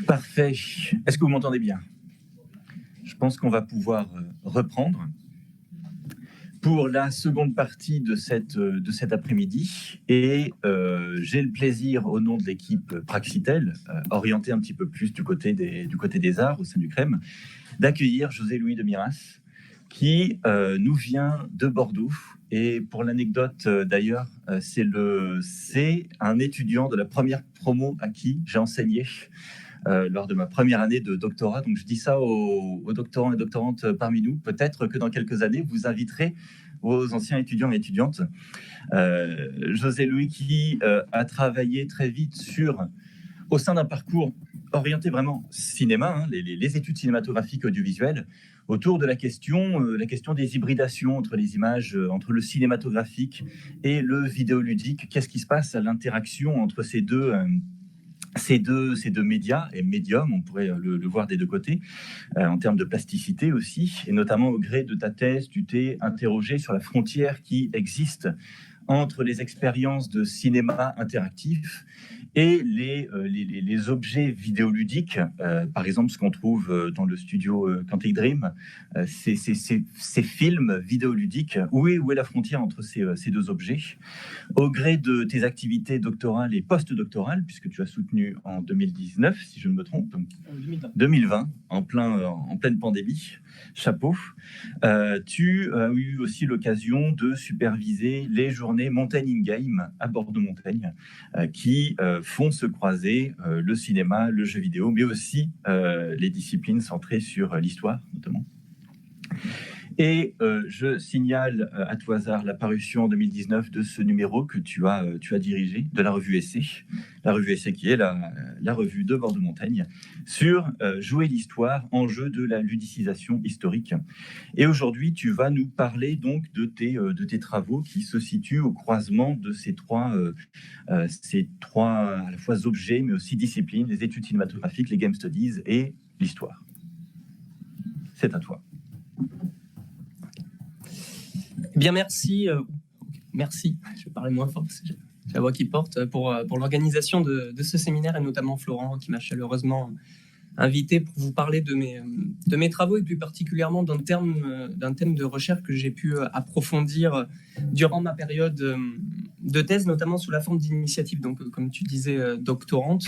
Parfait. Est-ce que vous m'entendez bien? Je pense qu'on va pouvoir reprendre pour la seconde partie de cet après-midi. Et j'ai le plaisir, au nom de l'équipe Praxitel, orientée un petit peu plus du côté des arts au sein du CREM, d'accueillir José-Louis de Miras, qui nous vient de Bordeaux. Et pour l'anecdote, d'ailleurs, c'est un étudiant de la première promo à qui j'ai enseigné lors de ma première année de doctorat. Donc je dis ça aux doctorants et doctorantes parmi nous. Peut-être que dans quelques années, vous inviterez vos anciens étudiants et étudiantes. José-Louis qui a travaillé très vite au sein d'un parcours orienté vraiment cinéma, les études cinématographiques audiovisuelles, autour de la question des hybridations entre les images, entre le cinématographique et le vidéoludique. Qu'est-ce qui se passe à l'interaction entre ces deux médias et médiums, on pourrait le voir des deux côtés, en termes de plasticité aussi, et notamment au gré de ta thèse, tu t'es interrogé sur la frontière qui existe entre les expériences de cinéma interactif et les objets vidéoludiques, par exemple ce qu'on trouve dans le studio Quantic Dream, ces films vidéoludiques. Où est la frontière entre ces deux objets? Au gré de tes activités doctorales et post-doctorales, puisque tu as soutenu en 2019, si je ne me trompe, 2020, en pleine pandémie, chapeau, tu as eu aussi l'occasion de superviser les journées Mountain in Game à Bordeaux-Montaigne, qui font se croiser le cinéma, le jeu vidéo, mais aussi les disciplines centrées sur l'histoire, notamment. Et je signale à tout hasard la parution en 2019 de ce numéro que tu as dirigé, de la revue Essai. La revue Essai qui est la revue de Bordeaux-Montaigne, sur Jouer l'histoire, enjeu de la ludicisation historique. Et aujourd'hui, tu vas nous parler donc de tes travaux qui se situent au croisement de ces trois à la fois objets, mais aussi disciplines, les études cinématographiques, les game studies et l'histoire. C'est à toi. Bien, merci. Merci, je vais parler moins fort parce que j'ai la voix qui porte, pour l'organisation de ce séminaire, et notamment Florent qui m'a chaleureusement invité pour vous parler de mes travaux, et plus particulièrement d'un thème de recherche que j'ai pu approfondir durant ma période de thèse, notamment sous la forme d'initiative, donc comme tu disais, doctorante,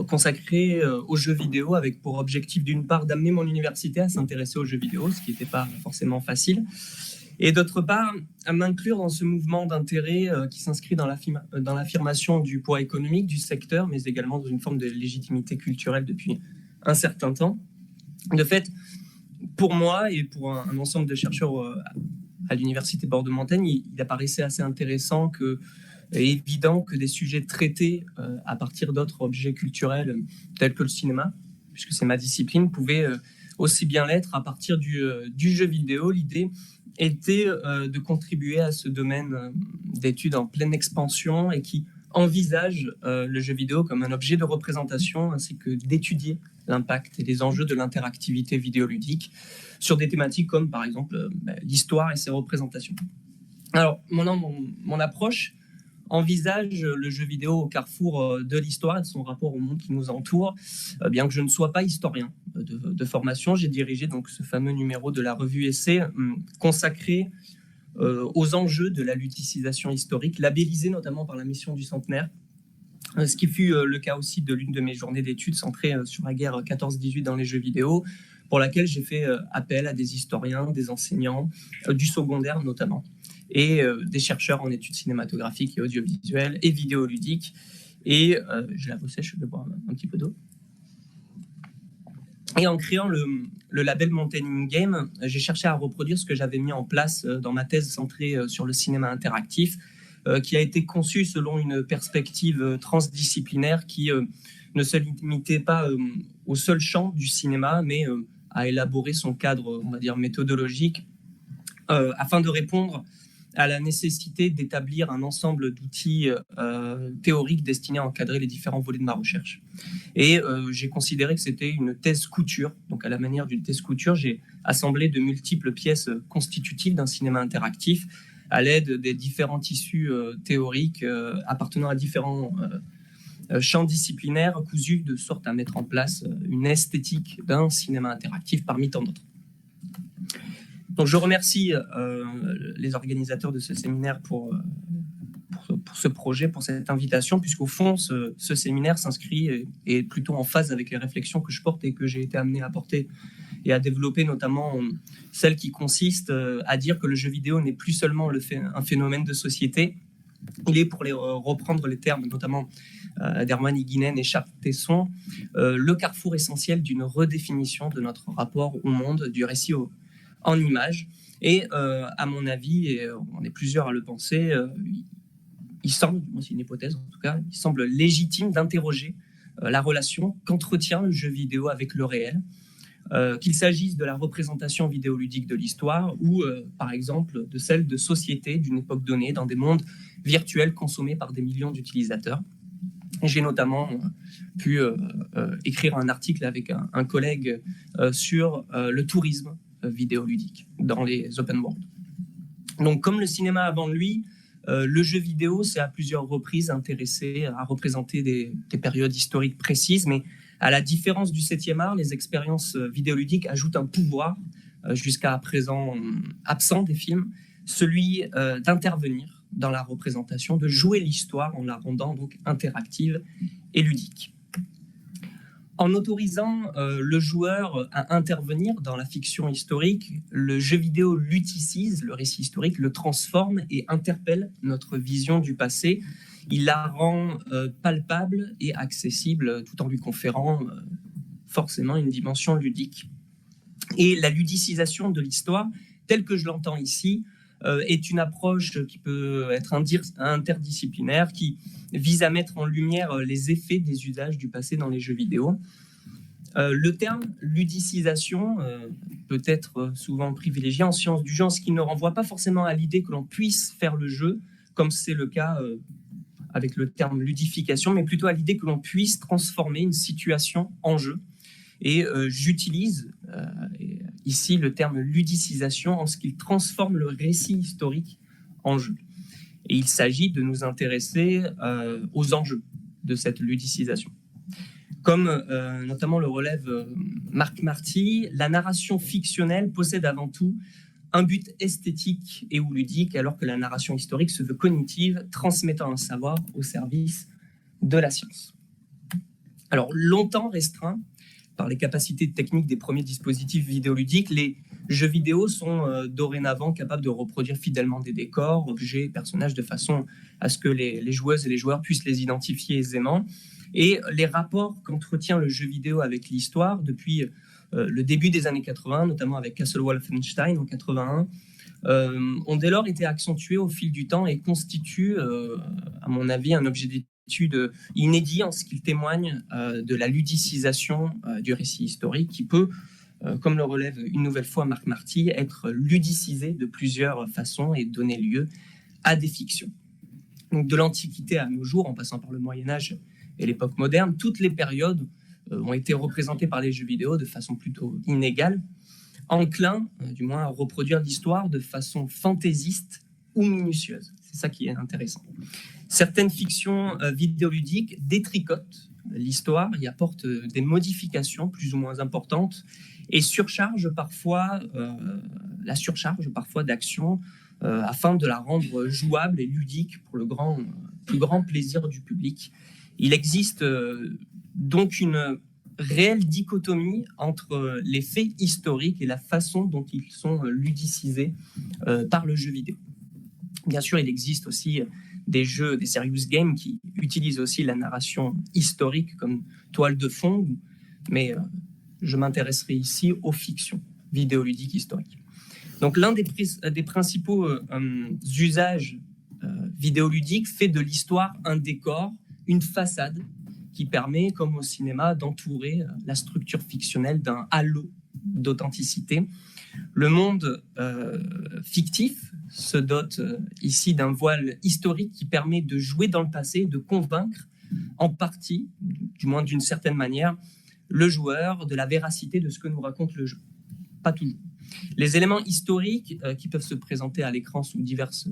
consacrée aux jeux vidéo, avec pour objectif d'une part d'amener mon université à s'intéresser aux jeux vidéo, ce qui n'était pas forcément facile, et d'autre part à m'inclure dans ce mouvement d'intérêt qui s'inscrit dans l'affirmation du poids économique du secteur, mais également dans une forme de légitimité culturelle depuis un certain temps. De fait, pour moi et pour un ensemble de chercheurs à l'université Bordeaux-Montaigne, il apparaissait assez intéressant et évident que des sujets traités à partir d'autres objets culturels tels que le cinéma, puisque c'est ma discipline, pouvaient aussi bien l'être à partir du jeu vidéo. L'idée était de contribuer à ce domaine d'études en pleine expansion et qui envisage le jeu vidéo comme un objet de représentation, ainsi que d'étudier l'impact et les enjeux de l'interactivité vidéoludique sur des thématiques comme par exemple l'histoire et ses représentations. Alors mon approche envisage le jeu vidéo au carrefour de l'histoire et de son rapport au monde qui nous entoure. Bien que je ne sois pas historien de formation, j'ai dirigé donc ce fameux numéro de la revue Essai consacré aux enjeux de la ludicisation historique, labellisé notamment par la mission du centenaire, ce qui fut le cas aussi de l'une de mes journées d'études centrées sur la guerre 14-18 dans les jeux vidéo, pour laquelle j'ai fait appel à des historiens, des enseignants, du secondaire notamment, et des chercheurs en études cinématographiques et audiovisuelles et vidéoludiques. Et j'ai la voix sèche, je vais boire un petit peu d'eau. Et en créant le label Mountain in Game, j'ai cherché à reproduire ce que j'avais mis en place dans ma thèse centrée sur le cinéma interactif, qui a été conçu selon une perspective transdisciplinaire qui ne se limitait pas au seul champ du cinéma, mais à élaborer son cadre, on va dire, méthodologique, afin de répondre à la nécessité d'établir un ensemble d'outils théoriques destinés à encadrer les différents volets de ma recherche. Et j'ai considéré que c'était une thèse couture. Donc à la manière d'une thèse couture, j'ai assemblé de multiples pièces constitutives d'un cinéma interactif à l'aide des différents tissus théoriques appartenant à différents champ disciplinaire cousu de sorte à mettre en place une esthétique d'un cinéma interactif parmi tant d'autres. Donc je remercie les organisateurs de ce séminaire pour ce projet, pour cette invitation, puisqu'au fond, ce séminaire s'inscrit et est plutôt en phase avec les réflexions que je porte et que j'ai été amené à porter et à développer, notamment celle qui consiste à dire que le jeu vidéo n'est plus seulement un phénomène de société. Il est, pour reprendre les termes notamment d'Hermann Higginen et Charles Tesson, le carrefour essentiel d'une redéfinition de notre rapport au monde, du récit en images. Et à mon avis, et on est plusieurs à le penser, il semble, c'est une hypothèse en tout cas, il semble légitime d'interroger la relation qu'entretient le jeu vidéo avec le réel, qu'il s'agisse de la représentation vidéoludique de l'histoire ou, par exemple, de celle de sociétés d'une époque donnée dans des mondes virtuels consommés par des millions d'utilisateurs. J'ai notamment pu écrire un article avec un collègue sur le tourisme vidéoludique dans les open world. Donc, comme le cinéma avant lui, le jeu vidéo s'est à plusieurs reprises intéressé à représenter des périodes historiques précises, mais à la différence du 7e art, les expériences vidéoludiques ajoutent un pouvoir, jusqu'à présent absent des films, celui d'intervenir dans la représentation, de jouer l'histoire en la rendant donc interactive et ludique. En autorisant le joueur à intervenir dans la fiction historique, le jeu vidéo luticise le récit historique, le transforme et interpelle notre vision du passé. Il la rend palpable et accessible tout en lui conférant forcément une dimension ludique. Et la ludicisation de l'histoire, telle que je l'entends ici, est une approche qui peut être interdisciplinaire, qui vise à mettre en lumière les effets des usages du passé dans les jeux vidéo. Le terme ludicisation peut être souvent privilégié en sciences du genre, ce qui ne renvoie pas forcément à l'idée que l'on puisse faire le jeu, comme c'est le cas avec le terme ludification, mais plutôt à l'idée que l'on puisse transformer une situation en jeu. Et j'utilise ici le terme ludicisation en ce qu'il transforme le récit historique en jeu. Et il s'agit de nous intéresser aux enjeux de cette ludicisation. Comme notamment le relève Marc Marty, la narration fictionnelle possède avant tout un but esthétique et ou ludique, alors que la narration historique se veut cognitive, transmettant un savoir au service de la science. Alors, longtemps restreint par les capacités techniques des premiers dispositifs vidéoludiques, les jeux vidéo sont dorénavant capables de reproduire fidèlement des décors, objets, personnages, de façon à ce que les joueuses et les joueurs puissent les identifier aisément. Et les rapports qu'entretient le jeu vidéo avec l'histoire depuis le début des années 80, notamment avec Castle Wolfenstein en 81, ont dès lors été accentués au fil du temps et constituent, à mon avis, un objet d'étude inédit en ce qu'il témoigne de la ludicisation du récit historique qui peut, comme le relève une nouvelle fois Marc Marty, être ludicisé de plusieurs façons et donner lieu à des fictions. Donc, de l'Antiquité à nos jours, en passant par le Moyen-Âge et l'époque moderne, toutes les périodes ont été représentées par les jeux vidéo de façon plutôt inégale, enclin, du moins, à reproduire l'histoire de façon fantaisiste ou minutieuse. C'est ça qui est intéressant. Certaines fictions vidéoludiques détricotent l'histoire, y apportent des modifications plus ou moins importantes et surchargent parfois, la surcharge parfois d'actions afin de la rendre jouable et ludique pour le plus grand plaisir du public. Il existe donc une réelle dichotomie entre les faits historiques et la façon dont ils sont ludicisés par le jeu vidéo. Bien sûr, il existe aussi des jeux, des serious games qui utilisent aussi la narration historique comme toile de fond, mais je m'intéresserai ici aux fictions vidéoludiques historiques. Donc l'un des principaux usages vidéoludiques fait de l'histoire un décor, une façade qui permet, comme au cinéma, d'entourer la structure fictionnelle d'un halo d'authenticité. Le monde fictif se dote ici d'un voile historique qui permet de jouer dans le passé, de convaincre en partie, du moins d'une certaine manière, le joueur de la véracité de ce que nous raconte le jeu. Pas toujours. Les éléments historiques qui peuvent se présenter à l'écran sous diverses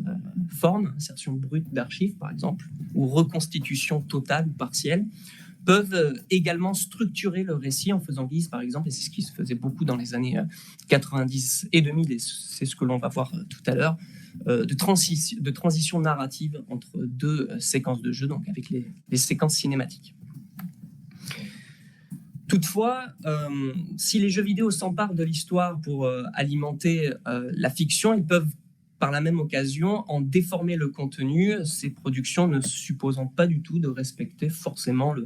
formes, insertion brute d'archives par exemple, ou reconstitution totale ou partielle, peuvent également structurer le récit en faisant guise, par exemple, et c'est ce qui se faisait beaucoup dans les années 90 et 2000, et c'est ce que l'on va voir tout à l'heure, de transition narrative entre deux séquences de jeu, donc avec les séquences cinématiques. Toutefois, si les jeux vidéo s'emparent de l'histoire pour alimenter la fiction, ils peuvent par la même occasion en déformer le contenu, ces productions ne supposant pas du tout de respecter forcément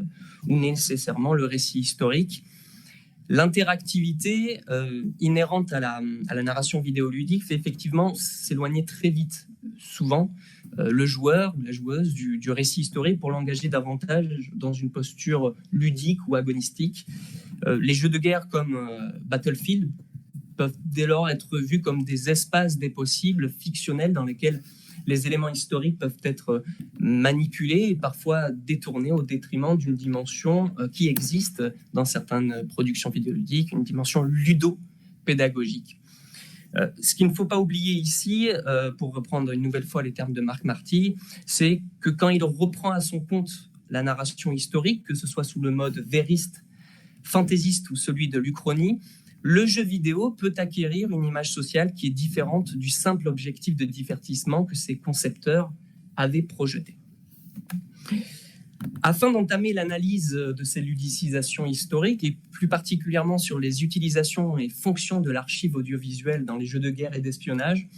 ou nécessairement le récit historique. L'interactivité inhérente à la narration vidéoludique fait effectivement s'éloigner très vite, souvent, le joueur ou la joueuse du récit historique pour l'engager davantage dans une posture ludique ou agonistique. Les jeux de guerre comme Battlefield peuvent dès lors être vus comme des espaces des possibles fictionnels dans lesquels les éléments historiques peuvent être manipulés et parfois détournés au détriment d'une dimension qui existe dans certaines productions vidéoludiques, une dimension ludo-pédagogique. Ce qu'il ne faut pas oublier ici, pour reprendre une nouvelle fois les termes de Marc Marty, c'est que quand il reprend à son compte la narration historique, que ce soit sous le mode vériste, fantaisiste ou celui de l'Uchronie, le jeu vidéo peut acquérir une image sociale qui est différente du simple objectif de divertissement que ses concepteurs avaient projeté. Afin d'entamer l'analyse de ces ludicisations historiques, et plus particulièrement sur les utilisations et fonctions de l'archive audiovisuelle dans les jeux de guerre et d'espionnage,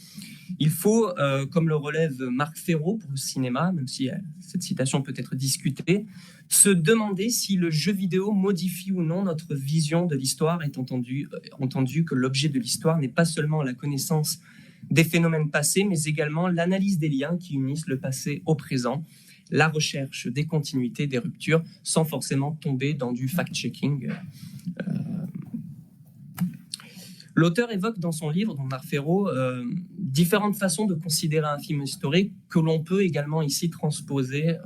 il faut, comme le relève Marc Ferro pour le cinéma, même si cette citation peut être discutée, se demander si le jeu vidéo modifie ou non notre vision de l'histoire, étant entendu que l'objet de l'histoire n'est pas seulement la connaissance des phénomènes passés, mais également l'analyse des liens qui unissent le passé au présent, la recherche des continuités, des ruptures, sans forcément tomber dans du fact-checking. L'auteur évoque dans son livre, dans Marc Ferro, différentes façons de considérer un film historique que l'on peut également ici transposer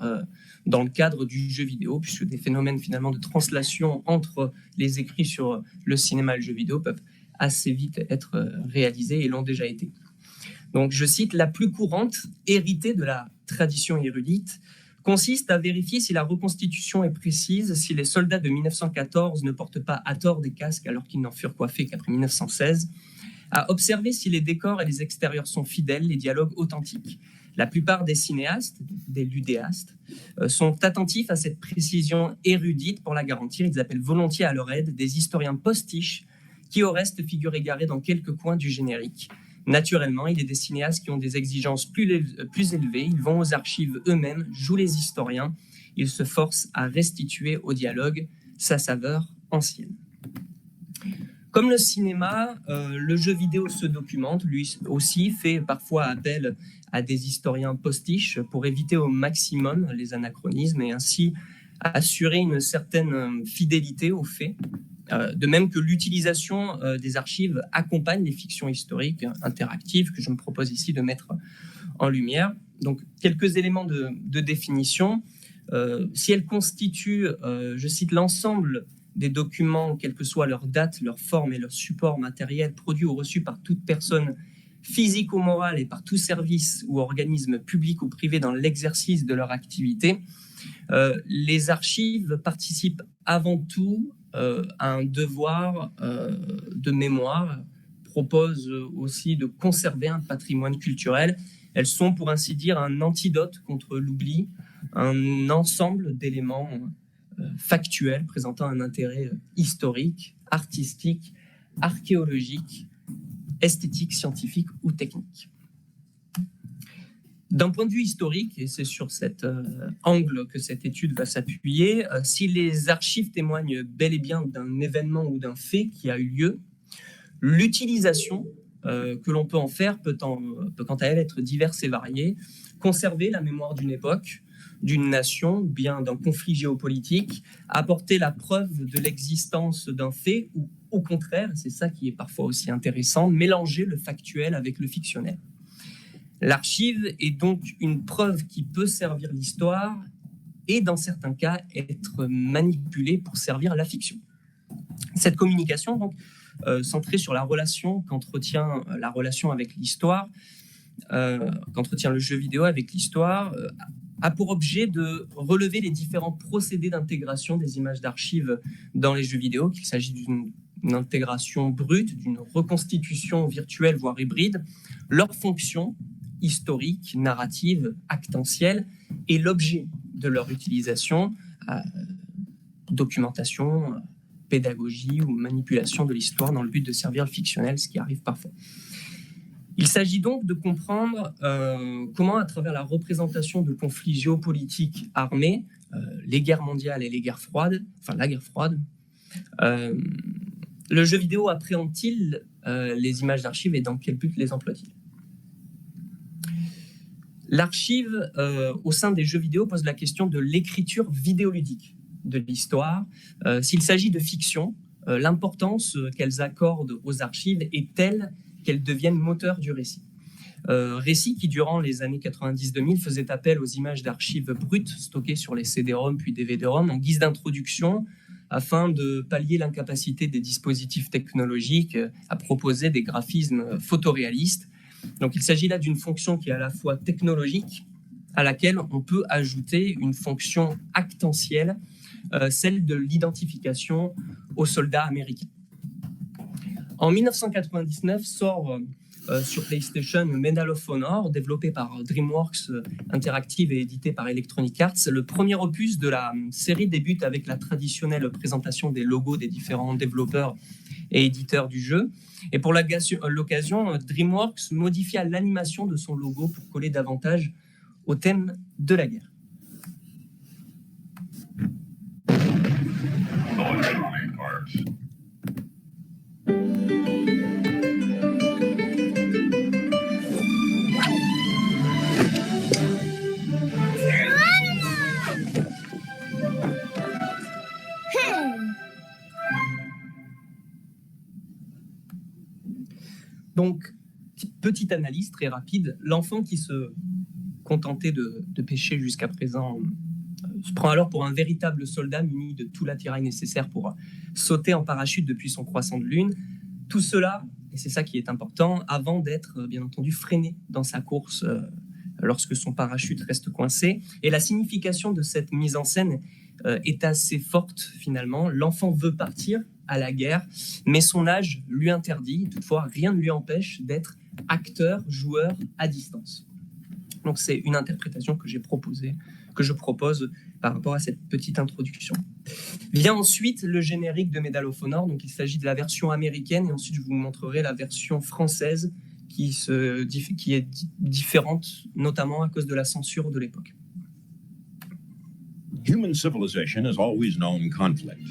dans le cadre du jeu vidéo, puisque des phénomènes finalement de translation entre les écrits sur le cinéma et le jeu vidéo peuvent assez vite être réalisés et l'ont déjà été. Donc, je cite, la plus courante, héritée de la tradition érudite, consiste à vérifier si la reconstitution est précise, si les soldats de 1914 ne portent pas à tort des casques alors qu'ils n'en furent coiffés qu'après 1916, à observer si les décors et les extérieurs sont fidèles, les dialogues authentiques. La plupart des cinéastes, des ludéastes, sont attentifs à cette précision érudite pour la garantir. Ils appellent volontiers à leur aide des historiens postiches qui au reste figurent égarés dans quelques coins du générique. Naturellement, il y a des cinéastes qui ont des exigences plus élevées. Ils vont aux archives eux-mêmes, jouent les historiens. Ils se forcent à restituer au dialogue sa saveur ancienne. Comme le cinéma, le jeu vidéo se documente, lui aussi fait parfois appel à des historiens postiches pour éviter au maximum les anachronismes et ainsi assurer une certaine fidélité aux faits. De même que l'utilisation des archives accompagne les fictions historiques interactives que je me propose ici de mettre en lumière. Donc, quelques éléments de définition. Si elles constituent, je cite, l'ensemble des documents, quelle que soit leur date, leur forme et leur support matériel, produits ou reçus par toute personne physique ou morale et par tout service ou organisme public ou privé dans l'exercice de leur activité, les archives participent avant tout à un devoir de mémoire, proposent aussi de conserver un patrimoine culturel. Elles sont, pour ainsi dire, un antidote contre l'oubli, un ensemble d'éléments factuels présentant un intérêt historique, artistique, archéologique, esthétique, scientifique ou technique. D'un point de vue historique, et c'est sur cet angle que cette étude va s'appuyer, si les archives témoignent bel et bien d'un événement ou d'un fait qui a eu lieu, l'utilisation que l'on peut en faire peut quant à elle être diverse et variée. Conserver la mémoire d'une époque, d'une nation, ou bien d'un conflit géopolitique, apporter la preuve de l'existence d'un fait, ou au contraire, c'est ça qui est parfois aussi intéressant, mélanger le factuel avec le fictionnel. L'archive est donc une preuve qui peut servir l'histoire et, dans certains cas, être manipulée pour servir la fiction. Cette communication donc, centré sur la relation qu'entretient la relation avec l'histoire, qu'entretient le jeu vidéo avec l'histoire, a pour objet de relever les différents procédés d'intégration des images d'archives dans les jeux vidéo, qu'il s'agit d'une intégration brute, d'une reconstitution virtuelle, voire hybride, leurs fonctions historiques, narratives, actentielles, et l'objet de leur utilisation, documentation, pédagogie ou manipulation de l'histoire dans le but de servir le fictionnel, ce qui arrive parfois. Il s'agit donc de comprendre comment, à travers la représentation de conflits géopolitiques armés, les guerres mondiales et les guerres froides, enfin la guerre froide, le jeu vidéo appréhende-t-il les images d'archives et dans quel but les emploie-t-il? L'archive au sein des jeux vidéo pose la question de l'écriture vidéoludique de l'histoire. S'il s'agit de fiction, l'importance qu'elles accordent aux archives est telle qu'elles deviennent moteurs du récit. Récit qui, durant les années 90-2000, faisait appel aux images d'archives brutes stockées sur les CD-ROM puis DVD-ROM en guise d'introduction afin de pallier l'incapacité des dispositifs technologiques à proposer des graphismes photoréalistes. Donc il s'agit là d'une fonction qui est à la fois technologique, à laquelle on peut ajouter une fonction actentielle, celle de l'identification aux soldats américains. En 1999 sort sur PlayStation Medal of Honor, développé par DreamWorks Interactive et édité par Electronic Arts. Le premier opus de la série débute avec la traditionnelle présentation des logos des différents développeurs et éditeurs du jeu. Et pour l'occasion, DreamWorks modifia l'animation de son logo pour coller davantage au thème de la guerre. Donc, petite analyse très rapide. L'enfant qui se contentait de pêcher jusqu'à présent se prend alors pour un véritable soldat muni de tout l'attirail nécessaire pour sauter en parachute depuis son croissant de lune. Tout cela, et c'est ça qui est important, avant d'être bien entendu freiné dans sa course lorsque son parachute reste coincé. Et la signification de cette mise en scène est assez forte finalement. L'enfant veut partir à la guerre, mais son âge lui interdit. Toutefois, rien ne lui empêche d'être acteur, joueur à distance. Donc c'est une interprétation que je propose par rapport à cette petite introduction. Vient ensuite le générique de Medal of Honor. Donc il s'agit de la version américaine et ensuite je vous montrerai la version française qui est différente, notamment à cause de la censure de l'époque. Human civilization has always known conflict.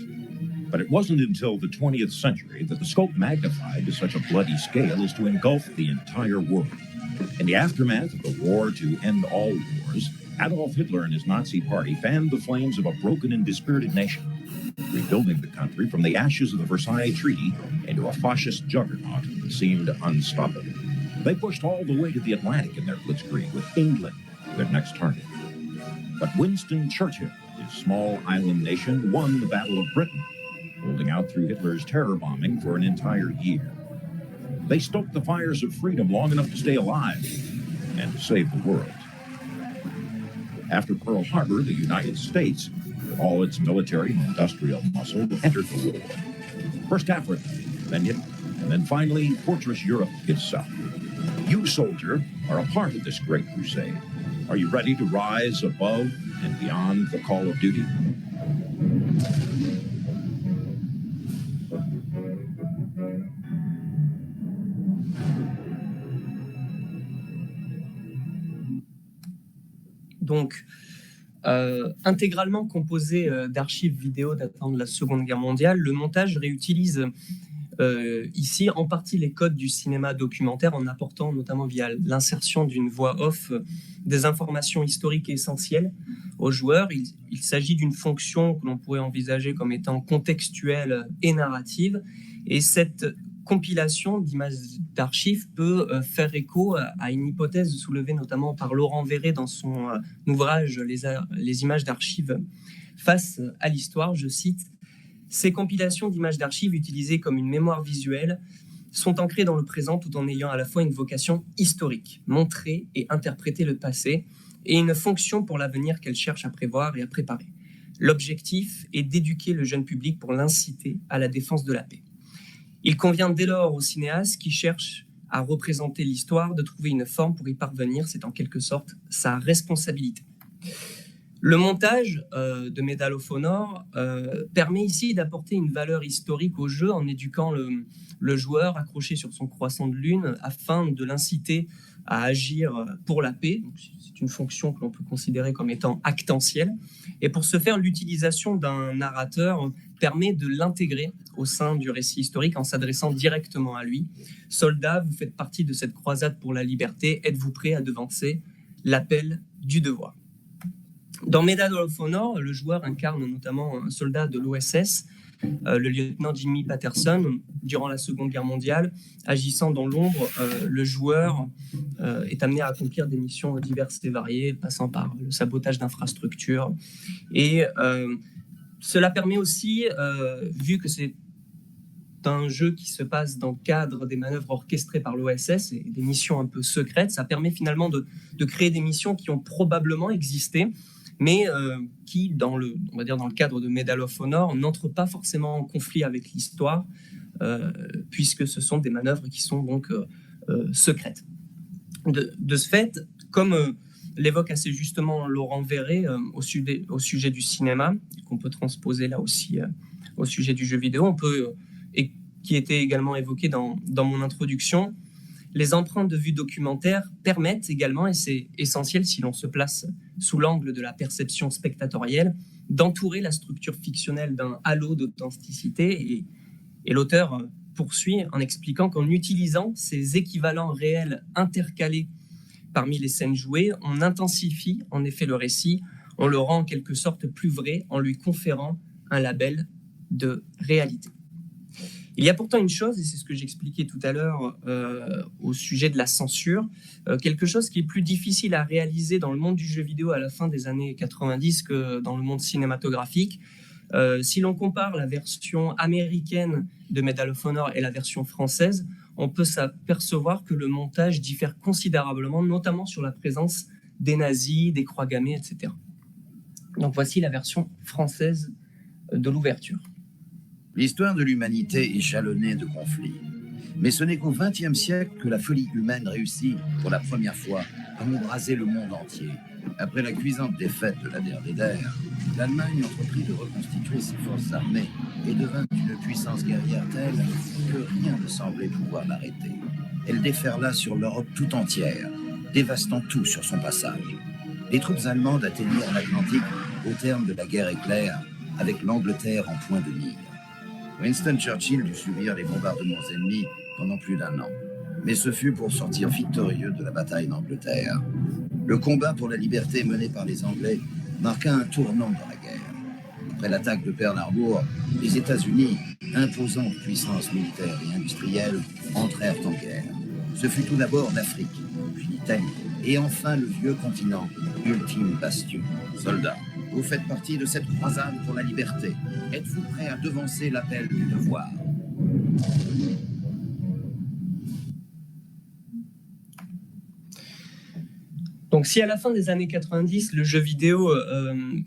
But it wasn't until the 20th century that the scope magnified to such a bloody scale as to engulf the entire world. In the aftermath of the war to end all wars, Adolf Hitler and his Nazi party fanned the flames of a broken and dispirited nation, rebuilding the country from the ashes of the Versailles Treaty into a fascist juggernaut that seemed unstoppable. They pushed all the way to the Atlantic in their blitzkrieg, with England their next target. But Winston Churchill, his small island nation, won the Battle of Britain, holding out through Hitler's terror bombing for an entire year. They stoked the fires of freedom long enough to stay alive and to save the world. After Pearl Harbor, the United States, with all its military and industrial muscle, entered the war. First Africa, then Italy, and then finally Fortress Europe itself. You, soldier, are a part of this great crusade. Are you ready to rise above and beyond the call of duty? Donc, intégralement composé d'archives vidéo datant de la Seconde Guerre mondiale, le montage réutilise ici en partie les codes du cinéma documentaire en apportant notamment via l'insertion d'une voix off des informations historiques essentielles aux joueurs. Il s'agit d'une fonction que l'on pourrait envisager comme étant contextuelle et narrative, et cette compilation d'images d'archives peut faire écho à une hypothèse soulevée notamment par Laurent Verret dans son ouvrage Les images d'archives face à l'histoire. Je cite: Ces compilations d'images d'archives utilisées comme une mémoire visuelle sont ancrées dans le présent tout en ayant à la fois une vocation historique, montrer et interpréter le passé, et une fonction pour l'avenir qu'elles cherchent à prévoir et à préparer. L'objectif est d'éduquer le jeune public pour l'inciter à la défense de la paix. Il convient dès lors aux cinéastes qui cherchent à représenter l'histoire de trouver une forme pour y parvenir, c'est en quelque sorte sa responsabilité. Le montage de Medal of Honor permet ici d'apporter une valeur historique au jeu en éduquant le joueur accroché sur son croissant de lune afin de l'inciter à agir pour la paix. C'est une fonction que l'on peut considérer comme étant actentielle. Et pour ce faire, l'utilisation d'un narrateur permet de l'intégrer au sein du récit historique en s'adressant directement à lui. Soldats, vous faites partie de cette croisade pour la liberté. Êtes-vous prêt à devancer l'appel du devoir ? Dans Medal of Honor, le joueur incarne notamment un soldat de l'OSS, le lieutenant Jimmy Patterson. Durant la Seconde Guerre mondiale, agissant dans l'ombre, le joueur est amené à accomplir des missions diverses et variées, passant par le sabotage d'infrastructures. Et cela permet aussi, vu que c'est un jeu qui se passe dans le cadre des manœuvres orchestrées par l'OSS et des missions un peu secrètes, ça permet finalement de créer des missions qui ont probablement existé, mais qui, on va dire dans le cadre de Medal of Honor, n'entrent pas forcément en conflit avec l'histoire, puisque ce sont des manœuvres qui sont donc secrètes. De ce fait, comme l'évoque assez justement Laurent Verret au sujet du cinéma, qu'on peut transposer là aussi au sujet du jeu vidéo, et qui était également évoqué dans mon introduction, les empreintes de vue documentaire permettent également, et c'est essentiel si l'on se place sous l'angle de la perception spectatorielle, d'entourer la structure fictionnelle d'un halo d'authenticité. Et l'auteur poursuit en expliquant qu'en utilisant ces équivalents réels intercalés parmi les scènes jouées, on intensifie en effet le récit, on le rend en quelque sorte plus vrai en lui conférant un label de réalité. Il y a pourtant une chose, et c'est ce que j'expliquais tout à l'heure au sujet de la censure, quelque chose qui est plus difficile à réaliser dans le monde du jeu vidéo à la fin des années 90 que dans le monde cinématographique. Si l'on compare la version américaine de Medal of Honor et la version française, on peut s'apercevoir que le montage diffère considérablement, notamment sur la présence des nazis, des croix gammées, etc. Donc voici la version française de l'ouverture. L'histoire de l'humanité est jalonnée de conflits. Mais ce n'est qu'au XXe siècle que la folie humaine réussit, pour la première fois, à embraser le monde entier. Après la cuisante défaite de la Der, l'Allemagne entreprit de reconstituer ses forces armées et devint une puissance guerrière telle que rien ne semblait pouvoir l'arrêter. Elle déferla sur l'Europe tout entière, dévastant tout sur son passage. Les troupes allemandes atteignirent l'Atlantique au terme de la guerre éclair, avec l'Angleterre en point de mire. Winston Churchill dut subir les bombardements ennemis pendant plus d'1 an. Mais ce fut pour sortir victorieux de la bataille d'Angleterre. Le combat pour la liberté mené par les Anglais marqua un tournant dans la guerre. Après l'attaque de Pearl Harbor, les États-Unis, imposante puissance militaire et industrielle, entrèrent en guerre. Ce fut tout d'abord l'Afrique, puis l'Italie, et enfin le vieux continent, ultime bastion. Soldats, vous faites partie de cette croisade pour la liberté. Êtes-vous prêts à devancer l'appel du devoir ? Donc si à la fin des années 90, le jeu vidéo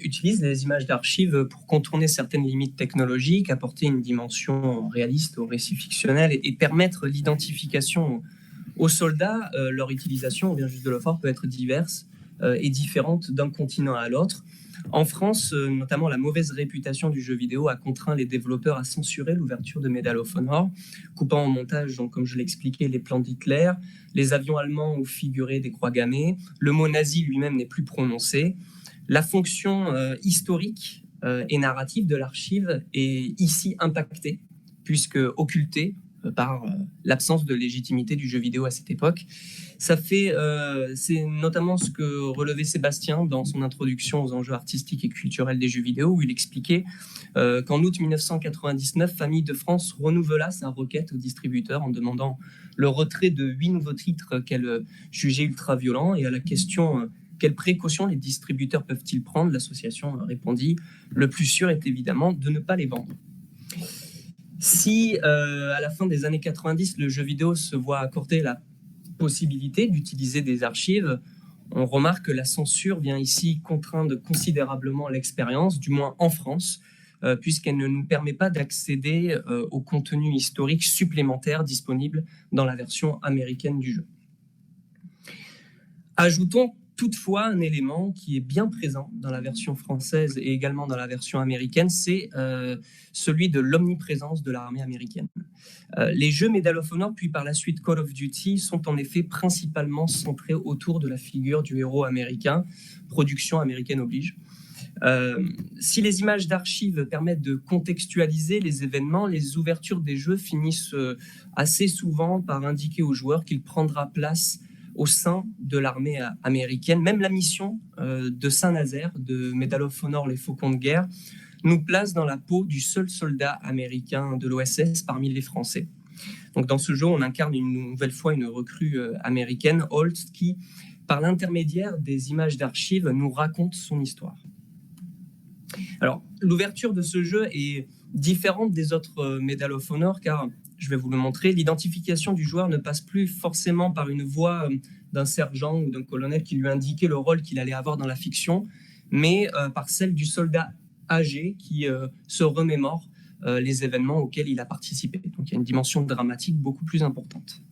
utilise les images d'archives pour contourner certaines limites technologiques, apporter une dimension réaliste au récit fictionnel et permettre l'identification aux soldats, leur utilisation, ou bien juste de l'effort, peut être diverse et différente d'un continent à l'autre. En France, notamment, la mauvaise réputation du jeu vidéo a contraint les développeurs à censurer l'ouverture de Medal of Honor, coupant au montage, donc, comme je l'expliquais, les plans d'Hitler, les avions allemands où figuraient des croix gammées, le mot nazi lui-même n'est plus prononcé. La fonction historique et narrative de l'archive est ici impactée, puisque occultée par l'absence de légitimité du jeu vidéo à cette époque. C'est notamment ce que relevait Sébastien dans son introduction aux enjeux artistiques et culturels des jeux vidéo, où il expliquait qu'en août 1999, Famille de France renouvela sa requête au distributeur en demandant le retrait de 8 nouveaux titres qu'elle jugeait ultra-violents. Et à la question quelles précautions les distributeurs peuvent-ils prendre, l'association répondit « Le plus sûr est évidemment de ne pas les vendre ». Si à la fin des années 90, le jeu vidéo se voit accorder la possibilité d'utiliser des archives, on remarque que la censure vient ici contraindre considérablement l'expérience, du moins en France, puisqu'elle ne nous permet pas d'accéder au contenu historique supplémentaire disponible dans la version américaine du jeu. Ajoutons toutefois un élément qui est bien présent dans la version française et également dans la version américaine, c'est celui de l'omniprésence de l'armée américaine. Les jeux Medal of Honor, puis par la suite Call of Duty, sont en effet principalement centrés autour de la figure du héros américain, production américaine oblige. Si les images d'archives permettent de contextualiser les événements, les ouvertures des jeux finissent assez souvent par indiquer aux joueurs qu'il prendra place au sein de l'armée américaine. Même la mission de Saint-Nazaire, de Medal of Honor, les Faucons de guerre, nous place dans la peau du seul soldat américain de l'OSS parmi les Français. Donc dans ce jeu, on incarne une nouvelle fois une recrue américaine, Holt, qui, par l'intermédiaire des images d'archives, nous raconte son histoire. Alors, l'ouverture de ce jeu est différente des autres Medal of Honor, car, je vais vous le montrer, l'identification du joueur ne passe plus forcément par une voix d'un sergent ou d'un colonel qui lui indiquait le rôle qu'il allait avoir dans la fiction, mais par celle du soldat âgé qui se remémore les événements auxquels il a participé. Donc il y a une dimension dramatique beaucoup plus importante.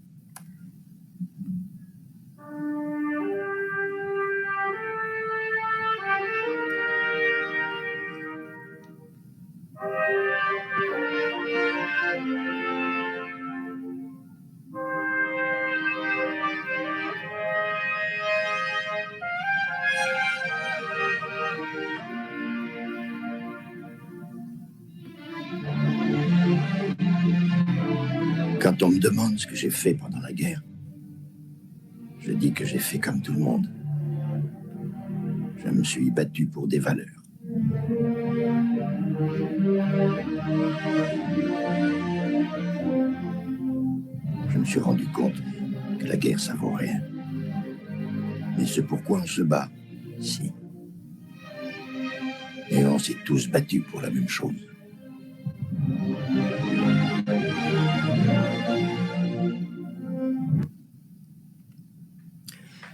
Quand on me demande ce que j'ai fait pendant la guerre, je dis que j'ai fait comme tout le monde. Je me suis battu pour des valeurs. Je me suis rendu compte que la guerre, ça vaut rien. Mais ce pourquoi on se bat, si. Et on s'est tous battus pour la même chose.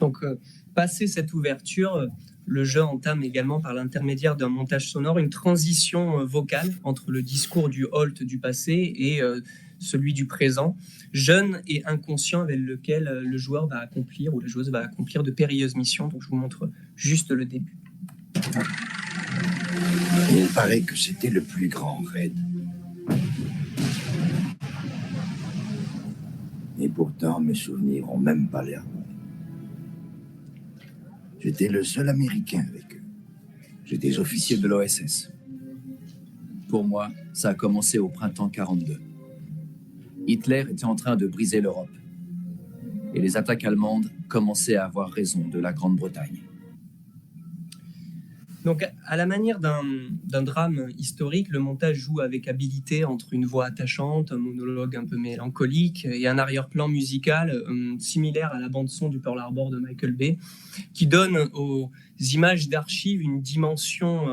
Donc, passé cette ouverture, le jeu entame également par l'intermédiaire d'un montage sonore une transition vocale entre le discours du Holt du passé et celui du présent, jeune et inconscient, avec lequel le joueur va accomplir ou la joueuse va accomplir de périlleuses missions. Donc, je vous montre juste le début. Il paraît que c'était le plus grand raid. Et pourtant, mes souvenirs n'ont même pas l'air bons. J'étais le seul Américain avec eux. J'étais officier de l'OSS. Pour moi, ça a commencé au printemps 42. Hitler était en train de briser l'Europe. Et les attaques allemandes commençaient à avoir raison de la Grande-Bretagne. Donc, à la manière d'un drame historique, le montage joue avec habileté entre une voix attachante, un monologue un peu mélancolique et un arrière-plan musical similaire à la bande-son du Pearl Harbor de Michael Bay, qui donne aux images d'archives une dimension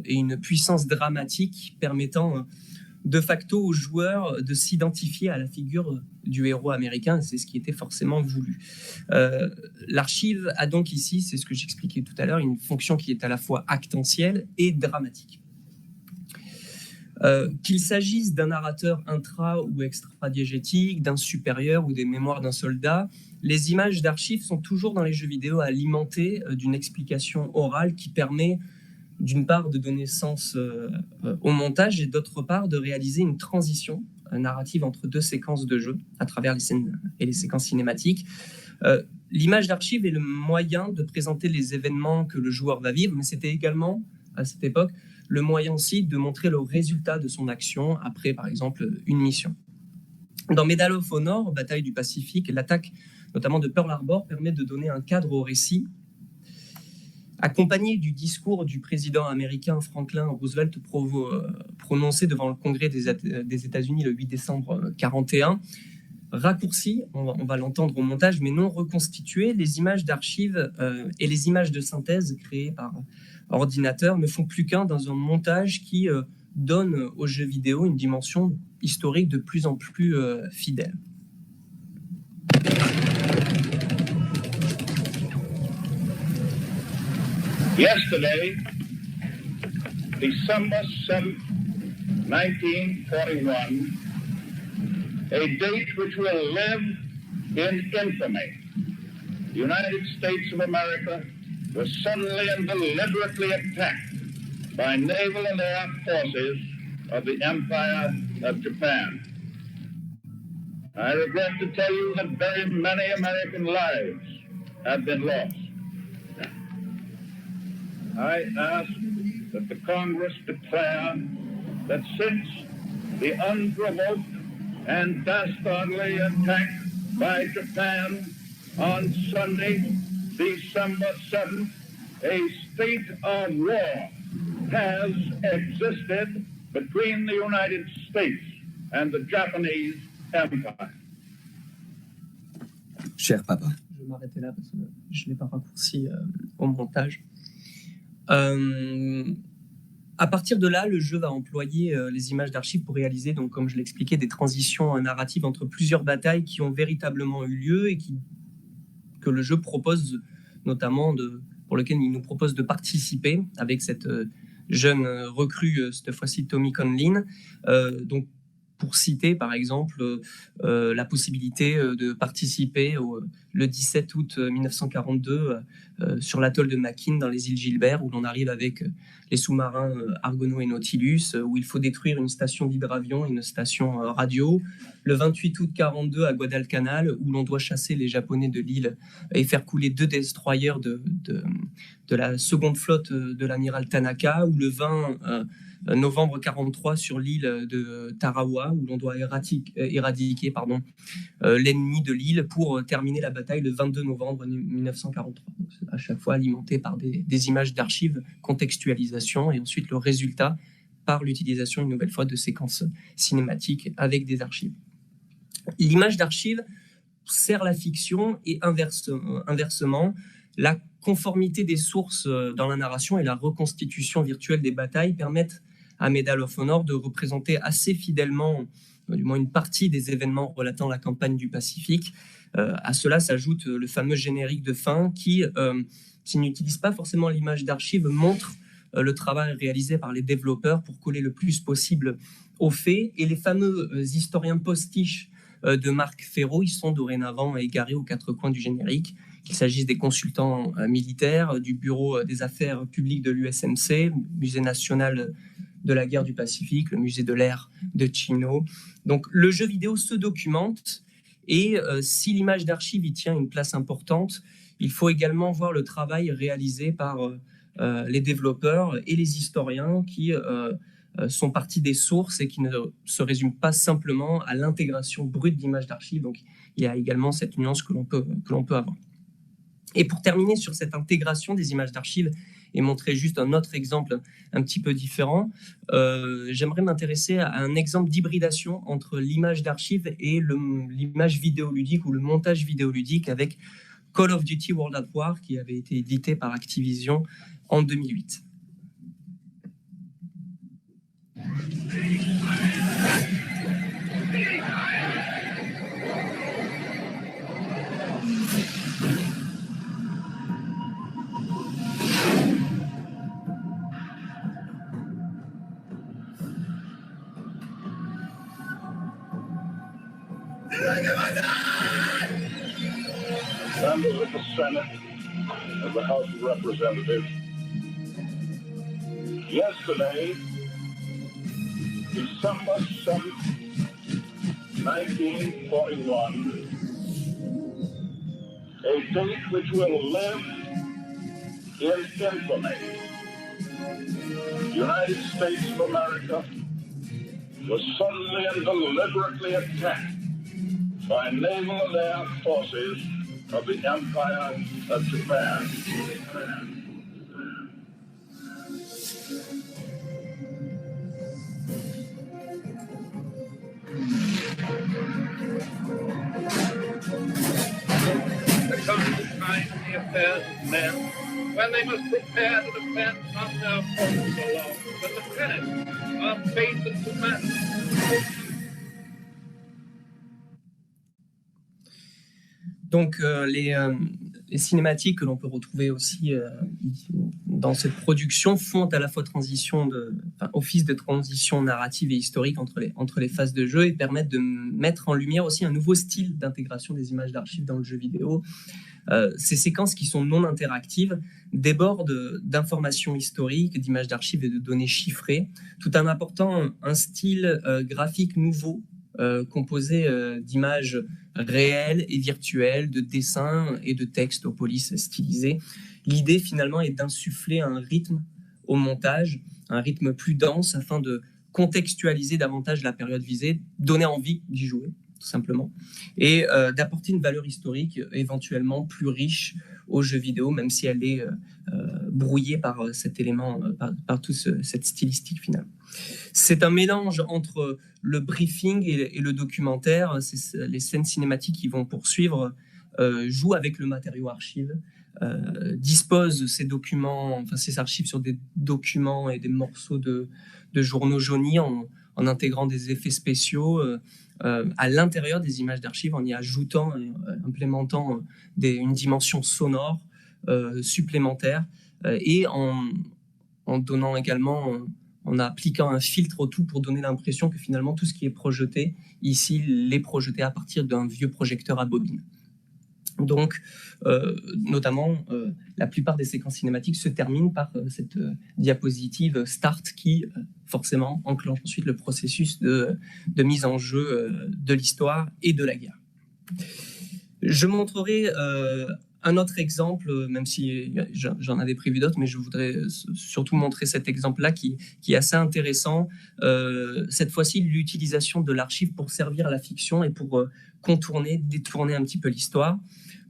et une puissance dramatique permettant de facto aux joueurs de s'identifier à la figure du héros américain, et c'est ce qui était forcément voulu. L'archive a donc ici, c'est ce que j'expliquais tout à l'heure, une fonction qui est à la fois actentielle et dramatique. Qu'il s'agisse d'un narrateur intra- ou extra-diégétique, d'un supérieur ou des mémoires d'un soldat, les images d'archives sont toujours dans les jeux vidéo alimentées d'une explication orale qui permet d'une part de donner sens au montage et d'autre part de réaliser une transition narrative entre deux séquences de jeu à travers les scènes et les séquences cinématiques. L'image d'archive est le moyen de présenter les événements que le joueur va vivre, mais c'était également, à cette époque, le moyen aussi de montrer le résultat de son action après, par exemple, une mission. Dans Medal of Honor, Bataille du Pacifique, l'attaque notamment de Pearl Harbor permet de donner un cadre au récit, accompagné du discours du président américain Franklin Roosevelt prononcé devant le Congrès des États-Unis le 8 décembre 1941. Raccourci, on va l'entendre au montage, mais non reconstitué, les images d'archives et les images de synthèse créées par ordinateur ne font plus qu'un dans un montage qui donne aux jeux vidéo une dimension historique de plus en plus fidèle. Yesterday, December 7th, 1941, a date which will live in infamy. The United States of America was suddenly and deliberately attacked by naval and air forces of the Empire of Japan. I regret to tell you that very many American lives have been lost. I ask that the Congress declare that since the unprovoked and dastardly attack by Japan on Sunday, December 7th, a state of war has existed between the United States and the Japanese Empire. Cher papa. Je vais m'arrêter là parce que je ne l'ai pas raccourci au montage. À partir de là, le jeu va employer les images d'archives pour réaliser, donc, comme je l'expliquais, des transitions narratives entre plusieurs batailles qui ont véritablement eu lieu et que le jeu propose, notamment pour lequel il nous propose de participer avec cette jeune recrue, cette fois-ci Tommy Conlin. Donc, pour citer par exemple la possibilité de participer le 17 août 1942 sur l'atoll de Makin dans les îles Gilbert, où l'on arrive avec les sous-marins Argonaut et Nautilus, où il faut détruire une station d'hydravion et une station radio. Le 28 août 1942 à Guadalcanal, où l'on doit chasser les Japonais de l'île et faire couler 2 destroyers de la seconde flotte de l'amiral Tanaka, ou le 20 novembre 1943 sur l'île de Tarawa, où l'on doit éradiquer l'ennemi de l'île pour terminer la bataille le 22 novembre 1943. Donc, à chaque fois alimenté par des images d'archives, contextualisation, et ensuite le résultat par l'utilisation une nouvelle fois de séquences cinématiques avec des archives. L'image d'archive sert la fiction et inversement, la conformité des sources dans la narration et la reconstitution virtuelle des batailles permettent à Medal of Honor de représenter assez fidèlement, du moins une partie des événements relatant la campagne du Pacifique. À cela s'ajoute le fameux générique de fin qui n'utilise pas forcément l'image d'archive, montre le travail réalisé par les développeurs pour coller le plus possible aux faits. Et les fameux historiens postiches de Marc Ferro, ils sont dorénavant égarés aux 4 coins du générique, qu'il s'agisse des consultants militaires, du Bureau des affaires publiques de l'USMC, Musée national de la guerre du Pacifique, le musée de l'air de Chino. Donc le jeu vidéo se documente, et si l'image d'archive y tient une place importante, il faut également voir le travail réalisé par les développeurs et les historiens qui sont partis des sources et qui ne se résument pas simplement à l'intégration brute d'images d'archives. Donc il y a également cette nuance que l'on peut avoir. Et pour terminer sur cette intégration des images d'archives et montrer juste un autre exemple un petit peu différent, j'aimerais m'intéresser à un exemple d'hybridation entre l'image d'archive et l'image vidéoludique ou le montage vidéoludique avec Call of Duty World at War, qui avait été édité par Activision en 2008. Members of the Senate and the House of Representatives, yesterday, December 7th, 1941, a date which will live in infamy. The United States of America was suddenly and deliberately attacked by naval and air forces of the Empire of Japan. There comes a time in the affairs of men when they must prepare to defend not their homes alone, but the Senate of faith and humanity. Donc les cinématiques que l'on peut retrouver aussi dans cette production font à la fois office de transition narrative et historique entre les phases de jeu et permettent de mettre en lumière aussi un nouveau style d'intégration des images d'archives dans le jeu vidéo. Ces séquences qui sont non interactives débordent d'informations historiques, d'images d'archives et de données chiffrées, tout en apportant un style graphique nouveau composé d'images réelles et virtuelles, de dessins et de textes aux polices stylisées. L'idée finalement est d'insuffler un rythme au montage, un rythme plus dense afin de contextualiser davantage la période visée, donner envie d'y jouer tout simplement, et d'apporter une valeur historique éventuellement plus riche aux jeux vidéo, même si elle est brouillée par cet élément, par toute cette stylistique finale. C'est un mélange entre le briefing et le documentaire. Les scènes cinématiques qui vont poursuivre jouent avec le matériau archive, disposent ces archives sur des documents et des morceaux de journaux jaunis en intégrant des effets spéciaux à l'intérieur des images d'archives, en y ajoutant, implémentant une dimension sonore supplémentaire et en donnant également, en appliquant un filtre au tout pour donner l'impression que finalement tout ce qui est projeté ici l'est projeté à partir d'un vieux projecteur à bobine. Donc, notamment, la plupart des séquences cinématiques se terminent par cette diapositive start qui, forcément, enclenche ensuite le processus de mise en jeu de l'histoire et de la guerre. Je montrerai un autre exemple, même si j'en avais prévu d'autres, mais je voudrais surtout montrer cet exemple-là qui est assez intéressant. Cette fois-ci, l'utilisation de l'archive pour servir la fiction et pour détourner un petit peu l'histoire.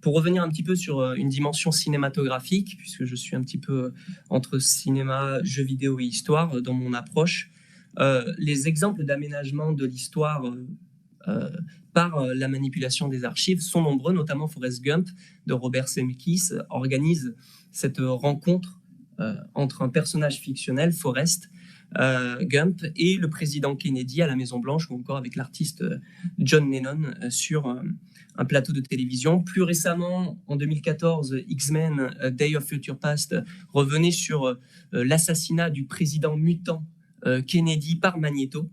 Pour revenir un petit peu sur une dimension cinématographique, puisque je suis un petit peu entre cinéma, jeux vidéo et histoire dans mon approche, les exemples d'aménagement de l'histoire par la manipulation des archives sont nombreux, notamment Forrest Gump de Robert Zemeckis organise cette rencontre entre un personnage fictionnel, Forrest Gump, et le président Kennedy à la Maison-Blanche, ou encore avec l'artiste John Lennon sur un plateau de télévision. Plus récemment, en 2014, X-Men Day of Future Past revenait sur l'assassinat du président mutant Kennedy par Magneto,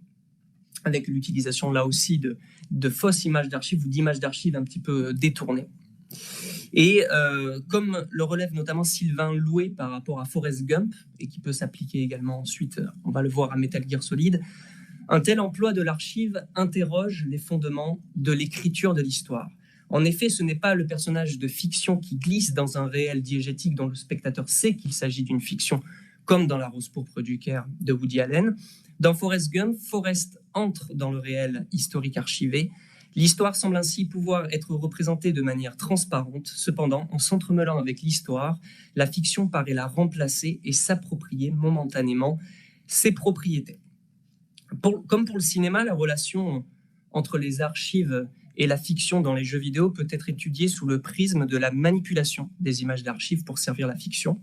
avec l'utilisation là aussi de fausses images d'archives ou d'images d'archives un petit peu détournées. Et comme le relève notamment Sylvain Louet par rapport à Forrest Gump, et qui peut s'appliquer également ensuite, on va le voir à Metal Gear Solid, un tel emploi de l'archive interroge les fondements de l'écriture de l'histoire. En effet, ce n'est pas le personnage de fiction qui glisse dans un réel diégétique dont le spectateur sait qu'il s'agit d'une fiction, comme dans La Rose pourpre du Caire de Woody Allen. Dans Forrest Gump, Forrest entre dans le réel historique archivé. L'histoire semble ainsi pouvoir être représentée de manière transparente. Cependant, en s'entremêlant avec l'histoire, la fiction paraît la remplacer et s'approprier momentanément ses propriétés. Comme pour le cinéma, la relation entre les archives et la fiction dans les jeux vidéo peut être étudiée sous le prisme de la manipulation des images d'archives pour servir la fiction.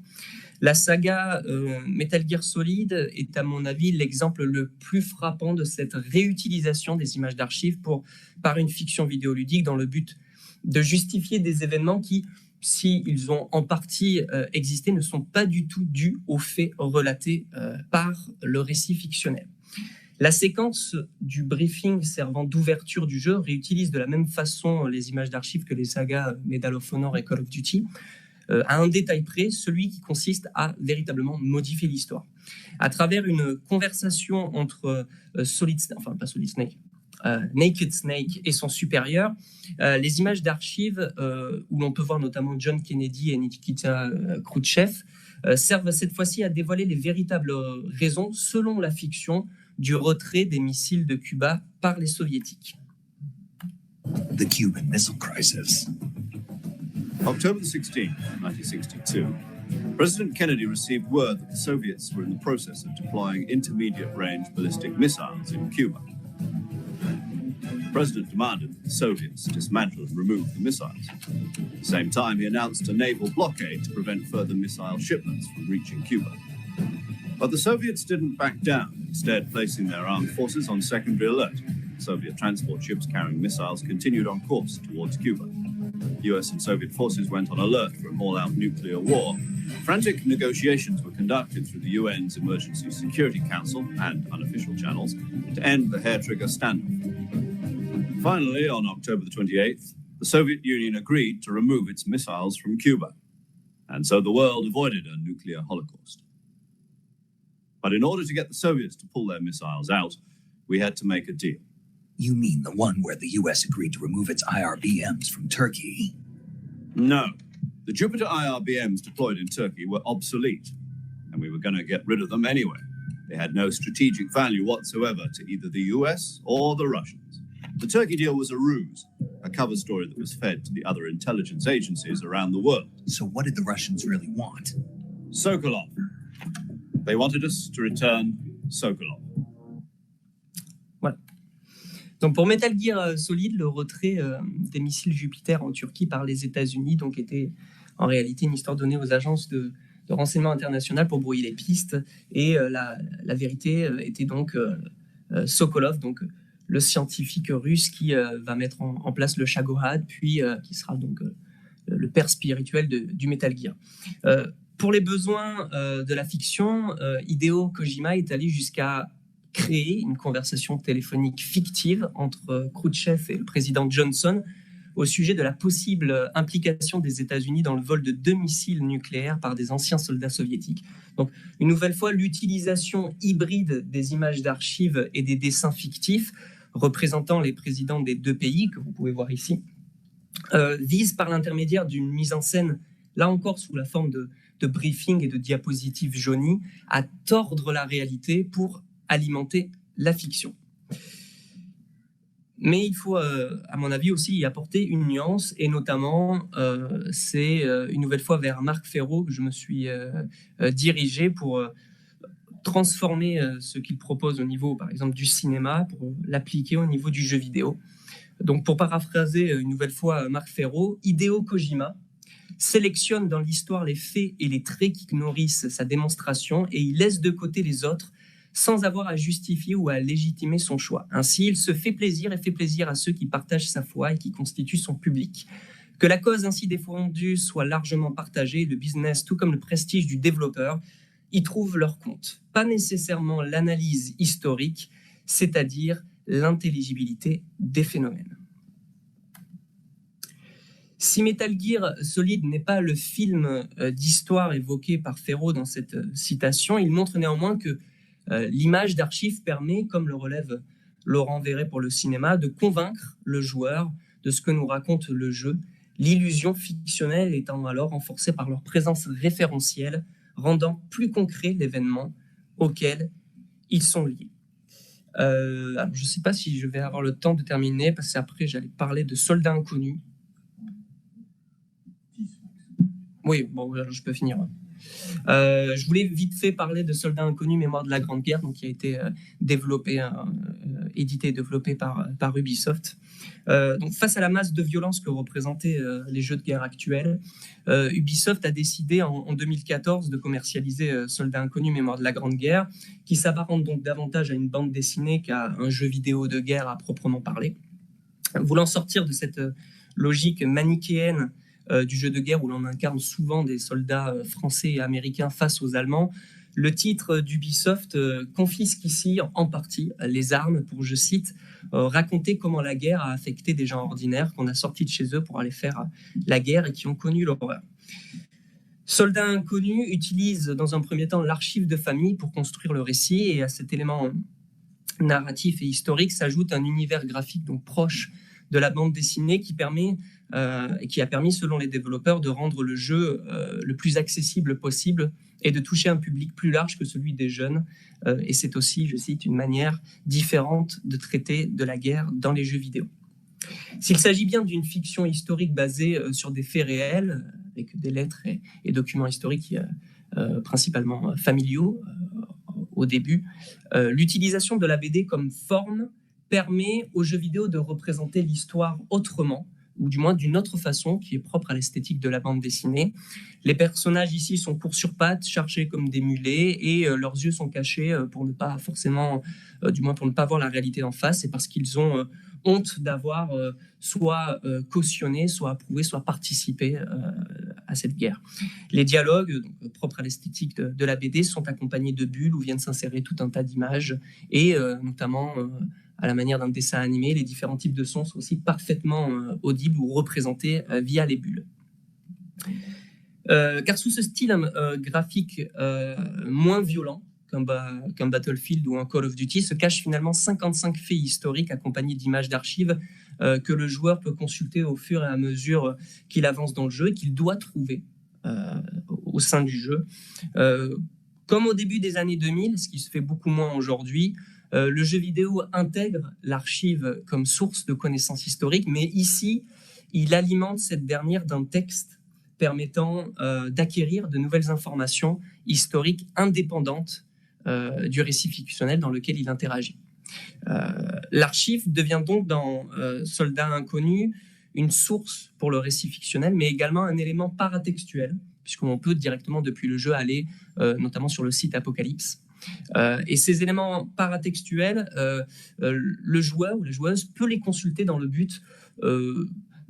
La saga Metal Gear Solid est, à mon avis, l'exemple le plus frappant de cette réutilisation des images d'archives par une fiction vidéoludique dans le but de justifier des événements qui, s'ils ont en partie existé, ne sont pas du tout dus aux faits relatés par le récit fictionnel. La séquence du briefing servant d'ouverture du jeu réutilise de la même façon les images d'archives que les sagas Medal of Honor et Call of Duty, à un détail près, celui qui consiste à véritablement modifier l'histoire. À travers une conversation entre Naked Snake et son supérieur, les images d'archives, où l'on peut voir notamment John Kennedy et Nikita Khrouchtchev, servent cette fois-ci à dévoiler les véritables raisons, selon la fiction, du retrait des missiles de Cuba par les soviétiques. The Cuban Missile Crisis. October 16, 1962, President Kennedy received word that the Soviets were in the process of deploying intermediate-range ballistic missiles in Cuba. The President demanded that the Soviets dismantle and remove the missiles. At the same time, he announced a naval blockade to prevent further missile shipments from reaching Cuba. But the Soviets didn't back down, instead placing their armed forces on secondary alert. Soviet transport ships carrying missiles continued on course towards Cuba. US and Soviet forces went on alert for an all-out nuclear war. Frantic negotiations were conducted through the UN's Emergency Security Council and unofficial channels to end the hair-trigger standoff. Finally, on October the 28th, the Soviet Union agreed to remove its missiles from Cuba. And so the world avoided a nuclear holocaust. But in order to get the Soviets to pull their missiles out, we had to make a deal. You mean the one where the US agreed to remove its IRBMs from Turkey? No. The Jupiter IRBMs deployed in Turkey were obsolete, and we were going to get rid of them anyway. They had no strategic value whatsoever to either the US or the Russians. The Turkey deal was a ruse, a cover story that was fed to the other intelligence agencies around the world. So what did the Russians really want? Sokolov. They wanted us to return Sokolov. Voilà. Donc pour Metal Gear Solid, le retrait des missiles Jupiter en Turquie par les États-Unis donc était en réalité une histoire donnée aux agences de renseignement international pour brouiller les pistes. Et la vérité était donc Sokolov, donc le scientifique russe qui va mettre en place le Shagohod, puis qui sera donc le père spirituel du Metal Gear. Pour les besoins de la fiction, Hideo Kojima est allé jusqu'à créer une conversation téléphonique fictive entre Khrouchtchev et le président Johnson au sujet de la possible implication des États-Unis dans le vol de 2 missiles nucléaires par des anciens soldats soviétiques. Donc, une nouvelle fois, l'utilisation hybride des images d'archives et des dessins fictifs représentant les présidents des 2 pays, que vous pouvez voir ici, vise par l'intermédiaire d'une mise en scène, là encore sous la forme de briefing et de diapositives jaunies, à tordre la réalité pour alimenter la fiction. Mais il faut, à mon avis, aussi y apporter une nuance, et notamment, c'est une nouvelle fois vers Marc Ferro que je me suis dirigé pour transformer ce qu'il propose au niveau, par exemple, du cinéma, pour l'appliquer au niveau du jeu vidéo. Donc, pour paraphraser une nouvelle fois Marc Ferro, Hideo Kojima sélectionne dans l'histoire les faits et les traits qui nourrissent sa démonstration, et il laisse de côté les autres, sans avoir à justifier ou à légitimer son choix. Ainsi, il se fait plaisir et fait plaisir à ceux qui partagent sa foi et qui constituent son public. Que la cause ainsi défendue soit largement partagée, le business, tout comme le prestige du développeur, y trouvent leur compte. Pas nécessairement l'analyse historique, c'est-à-dire l'intelligibilité des phénomènes. Si Metal Gear Solid n'est pas le film d'histoire évoqué par Ferro dans cette citation, il montre néanmoins que l'image d'archive permet, comme le relève Laurent Verret pour le cinéma, de convaincre le joueur de ce que nous raconte le jeu, l'illusion fictionnelle étant alors renforcée par leur présence référentielle, rendant plus concret l'événement auquel ils sont liés. Alors je ne sais pas si je vais avoir le temps de terminer, parce qu'après j'allais parler de Soldats Inconnus. Oui, bon, je peux finir. Je voulais vite fait parler de Soldats Inconnus, Mémoire de la Grande Guerre, donc, qui a été édité et développé par Ubisoft. Donc, face à la masse de violence que représentaient les jeux de guerre actuels, Ubisoft a décidé en 2014 de commercialiser Soldats Inconnus, Mémoire de la Grande Guerre, qui s'apparente donc davantage à une bande dessinée qu'à un jeu vidéo de guerre à proprement parler. Voulant sortir de cette logique manichéenne du jeu de guerre où l'on incarne souvent des soldats français et américains face aux Allemands, le titre d'Ubisoft confisque ici en partie les armes pour, je cite, raconter comment la guerre a affecté des gens ordinaires qu'on a sortis de chez eux pour aller faire la guerre et qui ont connu l'horreur. Soldats Inconnus utilise dans un premier temps l'archive de famille pour construire le récit, et à cet élément narratif et historique s'ajoute un univers graphique donc proche de la bande dessinée qui a permis, selon les développeurs, de rendre le jeu le plus accessible possible et de toucher un public plus large que celui des jeunes. Et c'est aussi, je cite, une manière différente de traiter de la guerre dans les jeux vidéo. S'il s'agit bien d'une fiction historique basée sur des faits réels, avec des lettres et documents historiques principalement familiaux au début, l'utilisation de la BD comme forme permet aux jeux vidéo de représenter l'histoire autrement, ou du moins d'une autre façon qui est propre à l'esthétique de la bande dessinée. Les personnages ici sont courts sur pattes, chargés comme des mulets, et leurs yeux sont cachés pour ne pas forcément, du moins pour ne pas voir la réalité en face, et parce qu'ils ont honte d'avoir soit cautionné, soit approuvé, soit participé à cette guerre. Les dialogues, donc, propres à l'esthétique de la BD, sont accompagnés de bulles où viennent s'insérer tout un tas d'images, et notamment à la manière d'un dessin animé, les différents types de sons sont aussi parfaitement audibles ou représentés via les bulles. Car sous ce style graphique moins violent qu'un Battlefield ou un Call of Duty se cachent finalement 55 faits historiques accompagnés d'images d'archives que le joueur peut consulter au fur et à mesure qu'il avance dans le jeu et qu'il doit trouver au sein du jeu. Comme au début des années 2000, ce qui se fait beaucoup moins aujourd'hui, le jeu vidéo intègre l'archive comme source de connaissances historiques, mais ici, il alimente cette dernière d'un texte permettant d'acquérir de nouvelles informations historiques indépendantes du récit fictionnel dans lequel il interagit. L'archive devient donc dans Soldats inconnus une source pour le récit fictionnel, mais également un élément paratextuel, puisqu'on peut directement depuis le jeu aller notamment sur le site Apocalypse. Et ces éléments paratextuels, le joueur ou la joueuse peut les consulter dans le but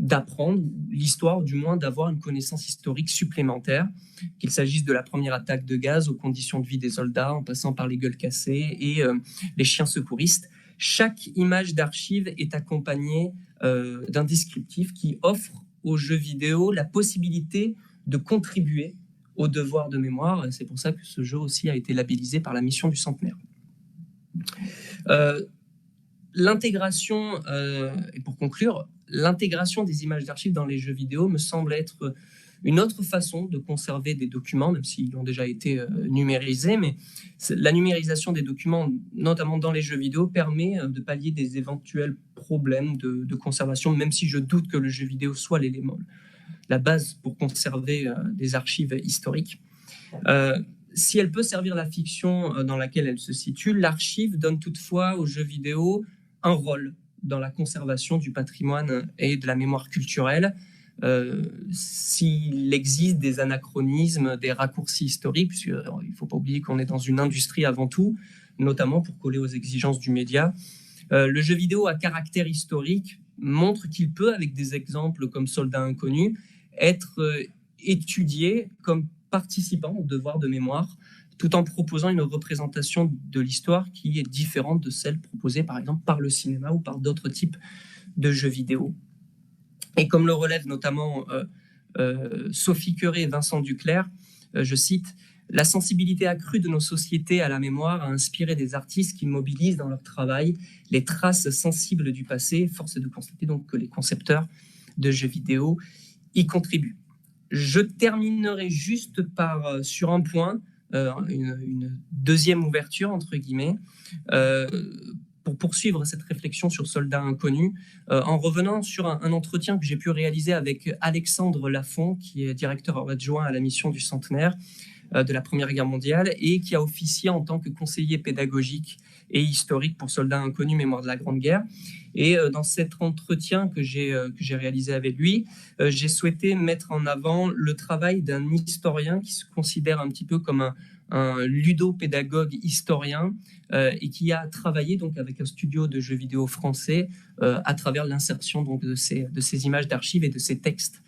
d'apprendre l'histoire, du moins d'avoir une connaissance historique supplémentaire, qu'il s'agisse de la première attaque de gaz aux conditions de vie des soldats, en passant par les gueules cassées et les chiens secouristes. Chaque image d'archive est accompagnée d'un descriptif qui offre aux jeux vidéo la possibilité de contribuer au devoir de mémoire. C'est pour ça que ce jeu aussi a été labellisé par la mission du centenaire. L'intégration, et pour conclure, l'intégration des images d'archives dans les jeux vidéo me semble être une autre façon de conserver des documents, même s'ils ont déjà été numérisés, mais la numérisation des documents, notamment dans les jeux vidéo, permet de pallier des éventuels problèmes de conservation, même si je doute que le jeu vidéo soit l'élément, la base pour conserver des archives historiques. Si elle peut servir la fiction dans laquelle elle se situe, l'archive donne toutefois aux jeux vidéo un rôle dans la conservation du patrimoine et de la mémoire culturelle. S'il existe des anachronismes, des raccourcis historiques, puisqu'il ne faut pas oublier qu'on est dans une industrie avant tout, notamment pour coller aux exigences du média, le jeu vidéo à caractère historique montre qu'il peut, avec des exemples comme Soldats inconnus, être étudié comme participant au devoir de mémoire, tout en proposant une représentation de l'histoire qui est différente de celle proposée par exemple par le cinéma ou par d'autres types de jeux vidéo. Et comme le relève notamment Sophie Queré et Vincent Duclerc, je cite, « La sensibilité accrue de nos sociétés à la mémoire a inspiré des artistes qui mobilisent dans leur travail les traces sensibles du passé. Force est de constater donc que les concepteurs de jeux vidéo y contribuent. » Je terminerai juste sur un point, une deuxième ouverture, entre guillemets, pour poursuivre cette réflexion sur Soldats inconnus, en revenant sur un entretien que j'ai pu réaliser avec Alexandre Lafont, qui est directeur adjoint à la mission du centenaire de la Première Guerre mondiale et qui a officié en tant que conseiller pédagogique et historique pour Soldats inconnus, mémoire de la Grande Guerre. Et dans cet entretien que j'ai réalisé avec lui, j'ai souhaité mettre en avant le travail d'un historien qui se considère un petit peu comme un ludopédagogue historien et qui a travaillé donc avec un studio de jeux vidéo français à travers l'insertion donc de ces images d'archives et de ces textes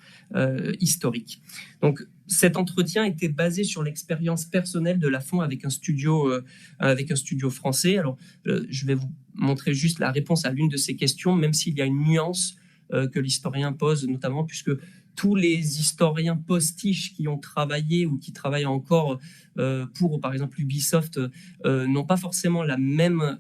historiques. Donc cet entretien était basé sur l'expérience personnelle de Lafont avec un studio français. Alors je vais vous montrer juste la réponse à l'une de ces questions, même s'il y a une nuance que l'historien pose, notamment puisque tous les historiens postiches qui ont travaillé ou qui travaillent encore pour, par exemple, Ubisoft, n'ont pas forcément la même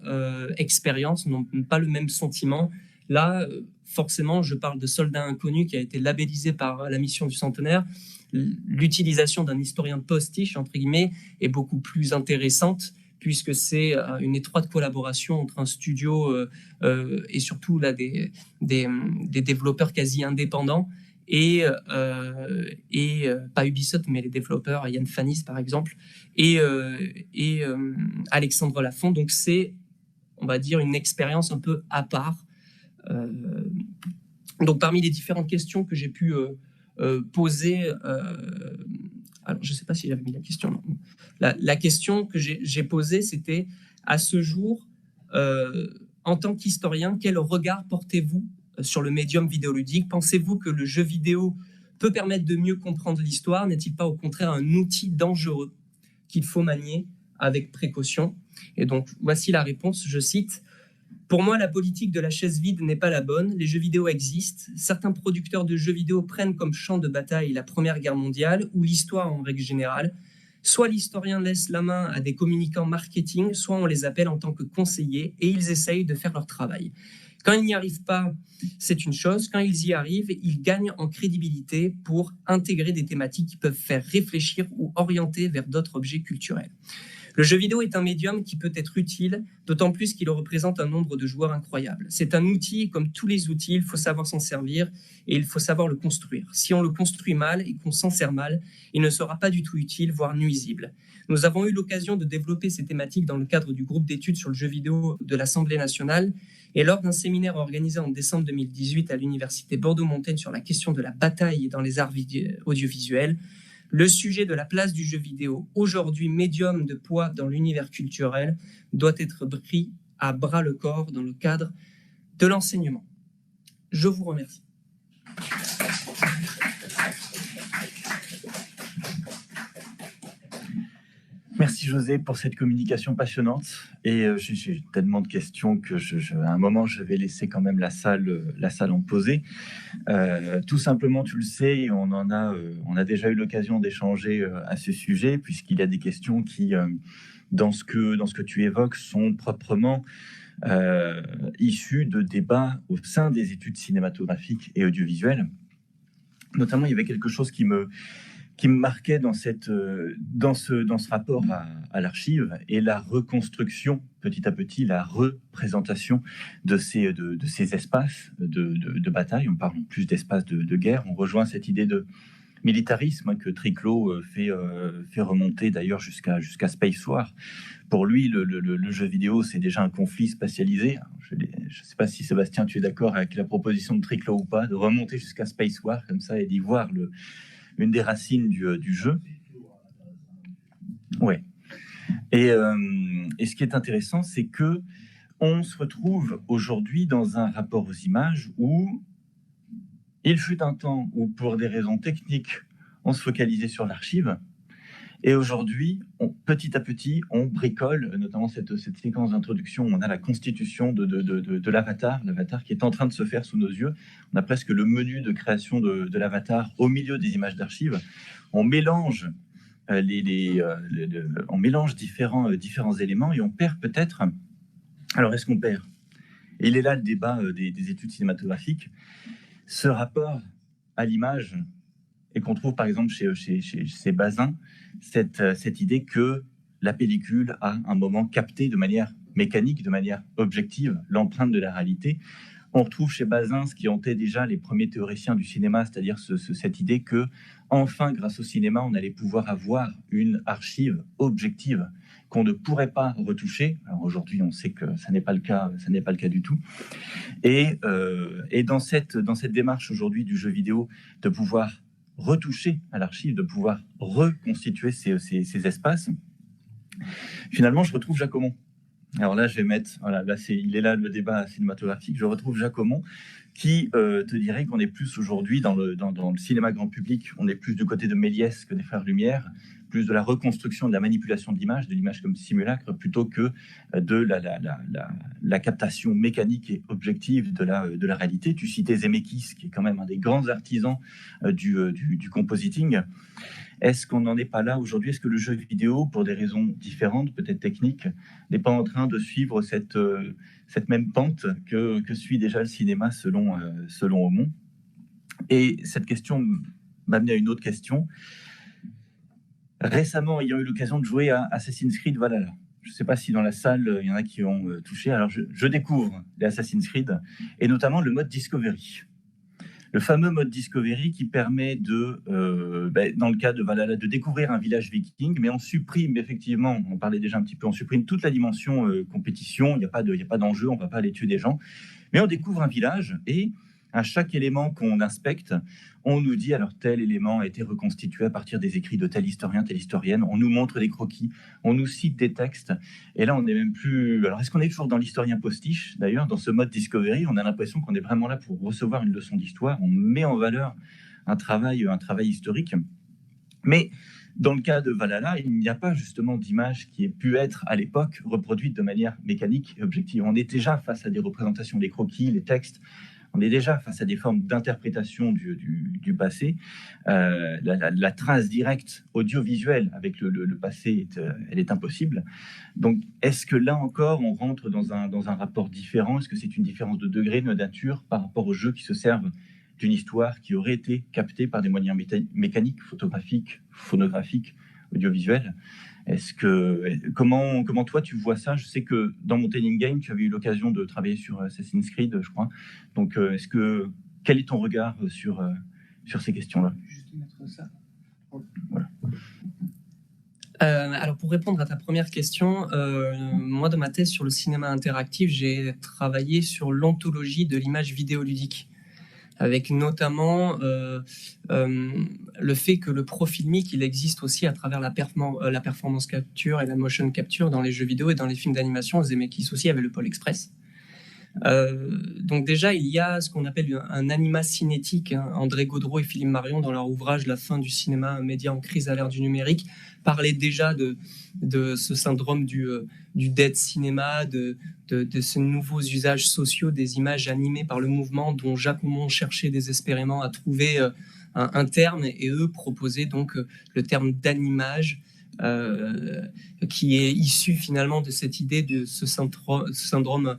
expérience, n'ont pas le même sentiment. Là, forcément, je parle de Soldats inconnus qui a été labellisé par la mission du centenaire. L'utilisation d'un historien postiche, entre guillemets, est beaucoup plus intéressante puisque c'est une étroite collaboration entre un studio et surtout là, des développeurs quasi indépendants et pas Ubisoft, mais les développeurs, Yann Fanis par exemple, et Alexandre Lafont. Donc c'est, on va dire, une expérience un peu à part Donc, parmi les différentes questions que j'ai pu poser, alors je ne sais pas si j'avais mis la question. Non. La question que j'ai posée, c'était à ce jour, en tant qu'historien, quel regard portez-vous sur le médium vidéoludique? Pensez-vous que le jeu vidéo peut permettre de mieux comprendre l'histoire? N'est-il pas au contraire un outil dangereux qu'il faut manier avec précaution? Et donc, voici la réponse, je cite. Pour moi, la politique de la chaise vide n'est pas la bonne. Les jeux vidéo existent. Certains producteurs de jeux vidéo prennent comme champ de bataille la Première Guerre mondiale ou l'histoire en règle générale. Soit l'historien laisse la main à des communicants marketing, soit on les appelle en tant que conseillers et ils essayent de faire leur travail. Quand ils n'y arrivent pas, c'est une chose. Quand ils y arrivent, ils gagnent en crédibilité pour intégrer des thématiques qui peuvent faire réfléchir ou orienter vers d'autres objets culturels. Le jeu vidéo est un médium qui peut être utile, d'autant plus qu'il représente un nombre de joueurs incroyable. C'est un outil, et comme tous les outils, il faut savoir s'en servir et il faut savoir le construire. Si on le construit mal et qu'on s'en sert mal, il ne sera pas du tout utile, voire nuisible. Nous avons eu l'occasion de développer ces thématiques dans le cadre du groupe d'études sur le jeu vidéo de l'Assemblée nationale et lors d'un séminaire organisé en décembre 2018 à l'université Bordeaux-Montaigne sur la question de la bataille dans les arts audiovisuels. Le sujet de la place du jeu vidéo, aujourd'hui médium de poids dans l'univers culturel, doit être pris à bras le corps dans le cadre de l'enseignement. Je vous remercie. Merci José pour cette communication passionnante. Et j'ai tellement de questions que à un moment, je vais laisser quand même la salle en poser. Tout simplement, tu le sais, on a déjà eu l'occasion d'échanger à ce sujet, puisqu'il y a des questions qui, dans ce que tu évoques, sont proprement issues de débats au sein des études cinématographiques et audiovisuelles. Notamment, il y avait quelque chose qui me marquait dans ce rapport à l'archive et la reconstruction, petit à petit, la représentation de ces espaces de bataille. On parle plus d'espaces de guerre. On rejoint cette idée de militarisme que Triclot fait remonter d'ailleurs jusqu'à Space War. Pour lui, le jeu vidéo, c'est déjà un conflit spatialisé. Je ne sais pas si Sébastien, tu es d'accord avec la proposition de Triclot ou pas, de remonter jusqu'à Space War comme ça et d'y voir une des racines du jeu. Ouais. Et ce qui est intéressant, c'est que on se retrouve aujourd'hui dans un rapport aux images où il fut un temps où, pour des raisons techniques, on se focalisait sur l'archive. Et aujourd'hui, petit à petit, on bricole, notamment cette séquence d'introduction où on a la constitution de l'avatar qui est en train de se faire sous nos yeux. On a presque le menu de création de l'avatar au milieu des images d'archives. On mélange, on mélange différents éléments et on perd peut-être... Alors, est-ce qu'on perd? Et il est là le débat des études cinématographiques. Ce rapport à l'image, et qu'on trouve par exemple chez Bazin, cette idée que la pellicule a un moment capté de manière mécanique, de manière objective, l'empreinte de la réalité. On retrouve chez Bazin ce qui hantait déjà les premiers théoriciens du cinéma, c'est-à-dire cette idée que, enfin, grâce au cinéma, on allait pouvoir avoir une archive objective qu'on ne pourrait pas retoucher. Alors aujourd'hui, on sait que ça n'est pas le cas du tout. Et dans cette démarche aujourd'hui du jeu vidéo, de pouvoir retoucher à l'archive, de pouvoir reconstituer ces espaces, finalement, je retrouve Jacquemont. Alors là, je vais mettre... Voilà, là, il est là le débat cinématographique. Je retrouve Jacquemont qui te dirait qu'on est plus aujourd'hui dans le cinéma grand public, on est plus du côté de Méliès que des Frères Lumière, plus de la reconstruction, de la manipulation de l'image comme simulacre, plutôt que de la captation mécanique et objective de la réalité. Tu citais Zemeckis, qui est quand même un des grands artisans du compositing. Est-ce qu'on n'en est pas là aujourd'hui? Est-ce que le jeu vidéo, pour des raisons différentes, peut-être techniques, n'est pas en train de suivre cette même pente que suit déjà le cinéma selon Aumont? Et cette question m'a amené à une autre question. Récemment, ayant eu l'occasion de jouer à Assassin's Creed Valhalla, je ne sais pas si dans la salle, il y en a qui ont touché. Alors, je découvre les Assassin's Creed, et notamment le mode Discovery. Le fameux mode Discovery qui permet dans le cas de Valhalla, de découvrir un village viking, mais on supprime effectivement, on parlait déjà un petit peu, on supprime toute la dimension compétition, il n'y a pas d'enjeu, on ne va pas aller tuer des gens, mais on découvre un village, et À chaque élément qu'on inspecte, on nous dit alors tel élément a été reconstitué à partir des écrits de tel historien, telle historienne. On nous montre des croquis, on nous cite des textes. Et là, on n'est même plus. Alors, est-ce qu'on est toujours dans l'historien postiche? D'ailleurs, dans ce mode Discovery, on a l'impression qu'on est vraiment là pour recevoir une leçon d'histoire. On met en valeur un travail historique. Mais dans le cas de Valhalla, il n'y a pas justement d'image qui ait pu être à l'époque reproduite de manière mécanique et objective. On est déjà face à des représentations, des croquis, les textes. On est déjà face à des formes d'interprétation du passé. La trace directe audiovisuelle avec le passé, elle est impossible. Donc, est-ce que là encore, on rentre dans un rapport différent? Est-ce que c'est une différence de degré, de nature, par rapport aux jeux qui se servent d'une histoire qui aurait été captée par des moyens mécaniques, photographiques, phonographiques, audiovisuels? Comment toi tu vois ça? Je sais que dans mon Telling Game, tu avais eu l'occasion de travailler sur Assassin's Creed, je crois. Donc, quel est ton regard sur ces questions-là? Voilà. Alors, pour répondre à ta première question, moi, dans ma thèse sur le cinéma interactif, j'ai travaillé sur l'ontologie de l'image vidéoludique, avec notamment le fait que le profilmique, il existe aussi à travers la performance capture et la motion capture dans les jeux vidéo et dans les films d'animation. Zemeckis aussi avait le Pôle Express. Donc déjà, il y a ce qu'on appelle un anima cinétique. André Gaudreau et Philippe Marion, dans leur ouvrage « La fin du cinéma, média en crise à l'ère du numérique », parlaient déjà de ce syndrome du dead cinéma, de ces nouveaux usages sociaux des images animées par le mouvement, dont Jacques Aumont cherchait désespérément à trouver un terme, et eux proposaient donc le terme d'animage, qui est issu finalement de cette idée de ce syndrome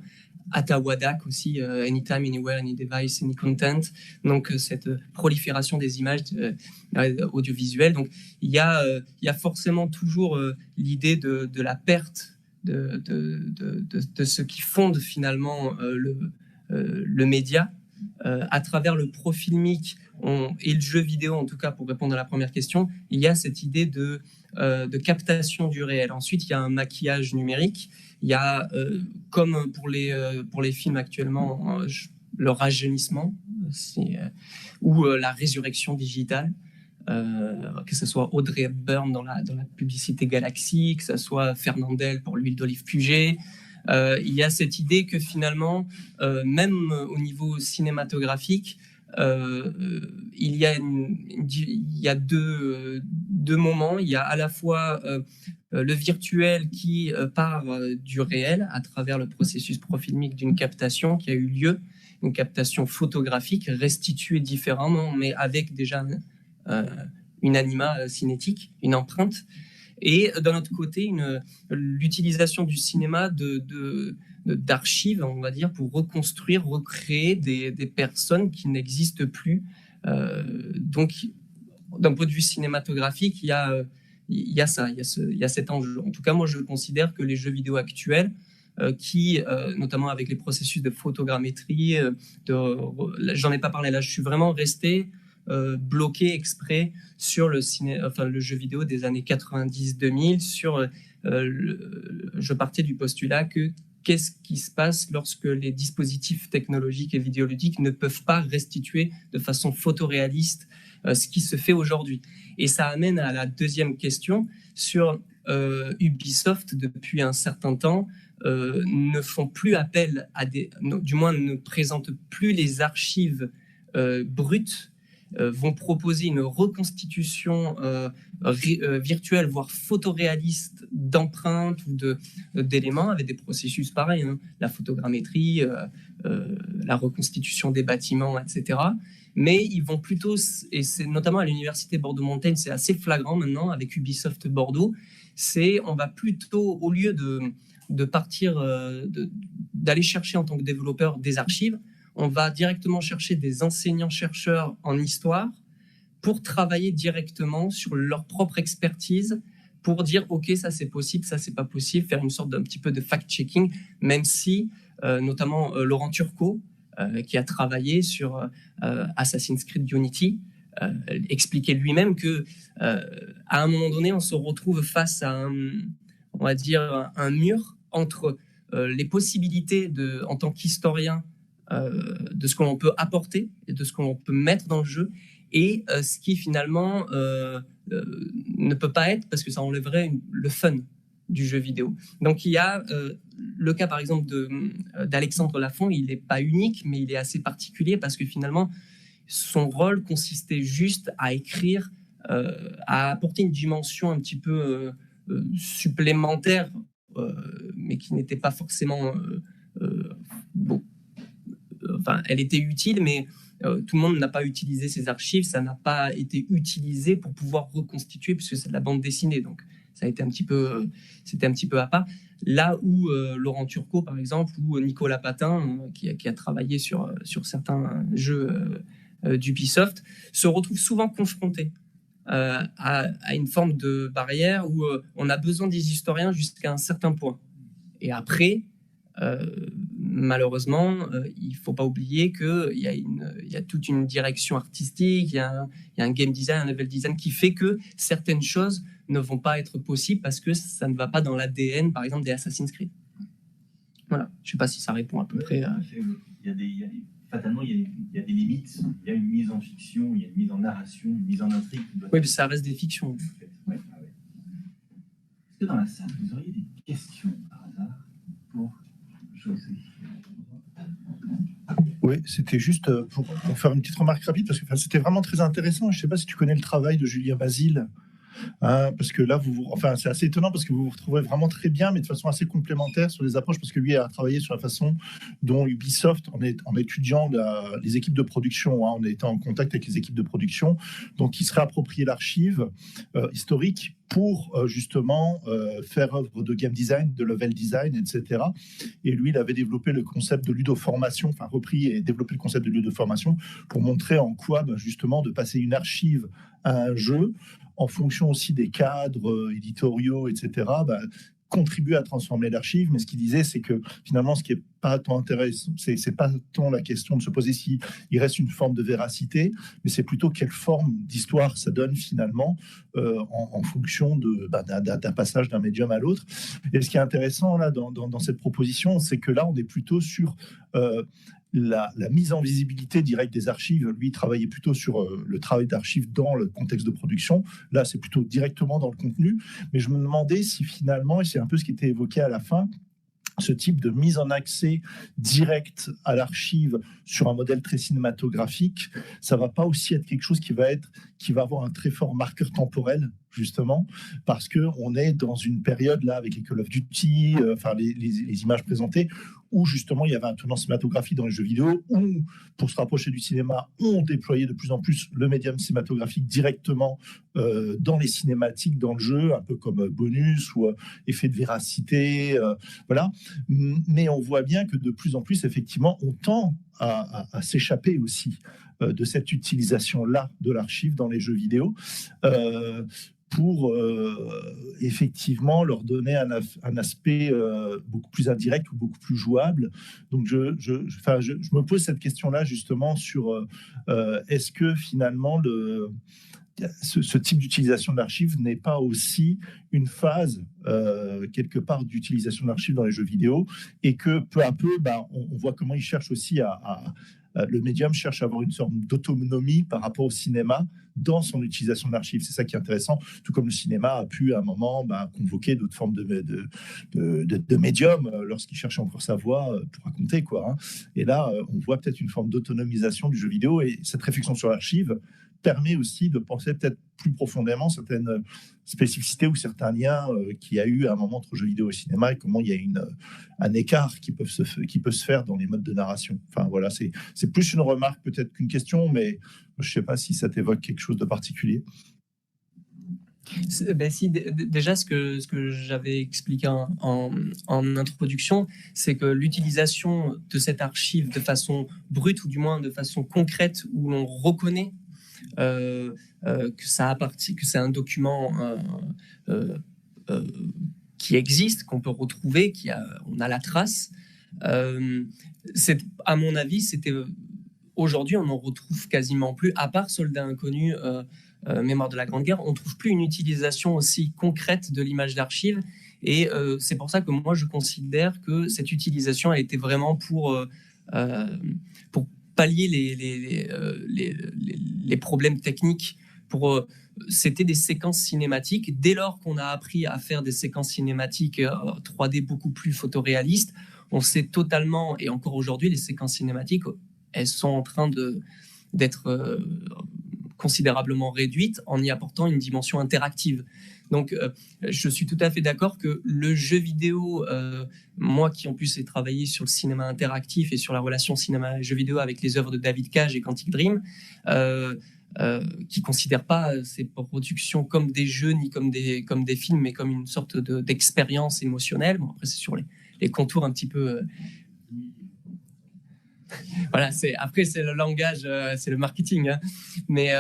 Atawadak aussi, anytime, anywhere, any device, any content. Donc cette prolifération des images audiovisuelles. Donc il y a forcément toujours l'idée de la perte de ce qui fonde finalement le média à travers le profilmique et le jeu vidéo. En tout cas, pour répondre à la première question, il y a cette idée de captation du réel. Ensuite, il y a un maquillage numérique. Il y a, comme pour les films actuellement, le rajeunissement ou la résurrection digitale, que ce soit Audrey Hepburn dans la publicité Galaxy, que ce soit Fernandel pour l'huile d'olive Puget. Il y a cette idée que finalement, même au niveau cinématographique, il y a deux moments. Il y a à la fois le virtuel qui part du réel à travers le processus profilmique d'une captation qui a eu lieu, une captation photographique restituée différemment, mais avec déjà une anima cinétique, une empreinte. Et d'un autre côté, l'utilisation du cinéma d'archives, on va dire, pour reconstruire, recréer des personnes qui n'existent plus. Donc, d'un point de vue cinématographique, il y a cet enjeu. En tout cas, moi, je considère que les jeux vidéo actuels, qui, notamment avec les processus de photogrammétrie, j'en ai pas parlé là, je suis vraiment resté bloqué exprès sur le jeu vidéo des années 90-2000. Je partais du postulat que qu'est-ce qui se passe lorsque les dispositifs technologiques et vidéoludiques ne peuvent pas restituer de façon photoréaliste ce qui se fait aujourd'hui. Et ça amène à la deuxième question sur Ubisoft, depuis un certain temps, ne font plus appel du moins ne présentent plus les archives brutes, vont proposer une reconstitution virtuelle, voire photoréaliste d'empreintes ou d'éléments avec des processus pareils, la photogrammétrie, la reconstitution des bâtiments, etc. Mais ils vont plutôt, et c'est notamment à l'université Bordeaux-Montaigne, c'est assez flagrant maintenant avec Ubisoft Bordeaux, on va plutôt, au lieu de partir, d'aller chercher en tant que développeur des archives, on va directement chercher des enseignants-chercheurs en histoire pour travailler directement sur leur propre expertise, pour dire « Ok, ça c'est possible, ça c'est pas possible », faire une sorte d'un petit peu de fact-checking, même si, notamment Laurent Turcot, qui a travaillé sur Assassin's Creed Unity, expliquait lui-même que à un moment donné, on se retrouve face à on va dire, un mur entre les possibilités en tant qu'historien de ce que l'on peut apporter et de ce que l'on peut mettre dans le jeu, et ce qui finalement ne peut pas être, parce que ça enlèverait le fun du jeu vidéo. Donc il y a le cas par exemple d'Alexandre Lafont, il n'est pas unique, mais il est assez particulier parce que finalement son rôle consistait juste à écrire, à apporter une dimension un petit peu supplémentaire, mais qui n'était pas forcément bon. Enfin, elle était utile, mais tout le monde n'a pas utilisé ces archives, ça n'a pas été utilisé pour pouvoir reconstituer, puisque c'est de la bande dessinée, donc ça a été c'était un petit peu à part. Là où Laurent Turcot, par exemple, ou Nicolas Patin, qui a travaillé sur certains jeux d'Ubisoft, se retrouvent souvent confrontés à une forme de barrière où on a besoin des historiens jusqu'à un certain point. Et après, malheureusement, il ne faut pas oublier qu'il y a toute une direction artistique, il y a un game design, un level design qui fait que certaines choses ne vont pas être possibles parce que ça ne va pas dans l'ADN, par exemple, des Assassin's Creed. Voilà, je ne sais pas si ça répond à peu près à... Fatalement, il y a des limites, il y a une mise en fiction, il y a une mise en narration, une mise en intrigue. Oui, mais ça reste des fictions. Ouais. Est-ce que dans la salle, vous auriez des questions par hasard pour José? Oui, c'était juste pour faire une petite remarque rapide, parce que c'était vraiment très intéressant. Je ne sais pas si tu connais le travail de Julien Basile. Parce que là, c'est assez étonnant parce que vous vous retrouvez vraiment très bien, mais de façon assez complémentaire sur les approches, parce que lui a travaillé sur la façon dont Ubisoft, en étudiant les équipes de production, en étant en contact avec les équipes de production, donc il se réappropriait l'archive historique pour justement faire œuvre de game design, de level design, etc. Et lui, il avait développé le concept de ludoformation, enfin repris et développé le concept de ludoformation pour montrer en quoi, justement, de passer une archive à un jeu, en fonction aussi des cadres éditoriaux, etc., contribuer à transformer l'archive. Mais ce qu'il disait, c'est que finalement, ce qui n'est pas tant intéressant, c'est pas tant la question de se poser s'il reste une forme de véracité, mais c'est plutôt quelle forme d'histoire ça donne finalement en fonction d'un passage d'un médium à l'autre. Et ce qui est intéressant là dans cette proposition, c'est que là, on est plutôt sur la mise en visibilité directe des archives. Lui, il travaillait plutôt sur le travail d'archives dans le contexte de production. Là, c'est plutôt directement dans le contenu. Mais je me demandais si finalement, et c'est un peu ce qui était évoqué à la fin, ce type de mise en accès direct à l'archive sur un modèle très cinématographique, ça va pas aussi être quelque chose qui va avoir un très fort marqueur temporel, justement, parce que on est dans une période là avec les Call of Duty, les images présentées, où justement il y avait un tournant cinématographique dans les jeux vidéo, où pour se rapprocher du cinéma, on déployait de plus en plus le médium cinématographique directement dans les cinématiques, dans le jeu, un peu comme bonus ou effet de véracité, voilà. Mais on voit bien que de plus en plus, effectivement, on tend à s'échapper aussi de cette utilisation-là de l'archive dans les jeux vidéo, pour effectivement leur donner un aspect beaucoup plus indirect ou beaucoup plus jouable. Donc je me pose cette question-là justement sur est-ce que finalement ce type d'utilisation de l'archive n'est pas aussi une phase quelque part d'utilisation de l'archive dans les jeux vidéo, et que peu à peu, on voit comment ils cherchent aussi le médium cherche à avoir une sorte d'autonomie par rapport au cinéma dans son utilisation de l'archive. C'est ça qui est intéressant, tout comme le cinéma a pu à un moment convoquer d'autres formes de médium lorsqu'il cherchait encore sa voix pour raconter, quoi. Et là, on voit peut-être une forme d'autonomisation du jeu vidéo, et cette réflexion sur l'archive permet aussi de penser peut-être plus profondément certaines spécificités ou certains liens qu'il y a eu à un moment entre jeux vidéo et cinéma, et comment il y a un écart qui peut se faire dans les modes de narration. Enfin voilà, c'est plus une remarque peut-être qu'une question, mais je ne sais pas si ça t'évoque quelque chose de particulier. Si, déjà, ce que j'avais expliqué en introduction, c'est que l'utilisation de cette archive de façon brute, ou du moins de façon concrète, où l'on reconnaît que c'est un document qui existe, qu'on peut retrouver, on a la trace. À mon avis, aujourd'hui, on n'en retrouve quasiment plus, à part Soldats inconnus, Mémoire de la Grande Guerre, on ne trouve plus une utilisation aussi concrète de l'image d'archive. Et c'est pour ça que moi, je considère que cette utilisation a été vraiment pour pallier les problèmes techniques. C'était des séquences cinématiques. Dès lors qu'on a appris à faire des séquences cinématiques 3D beaucoup plus photoréalistes, on sait totalement, et encore aujourd'hui, les séquences cinématiques, elles sont en train d'être considérablement réduites en y apportant une dimension interactive. Donc, je suis tout à fait d'accord que le jeu vidéo, moi qui en plus ai travaillé sur le cinéma interactif et sur la relation cinéma-jeu vidéo avec les œuvres de David Cage et Quantic Dream, qui ne considèrent pas ces productions comme des jeux ni comme des films, mais comme une sorte d'expérience émotionnelle. Bon, après, c'est sur les contours un petit peu... Voilà, après, c'est le langage, c'est le marketing. Hein. Mais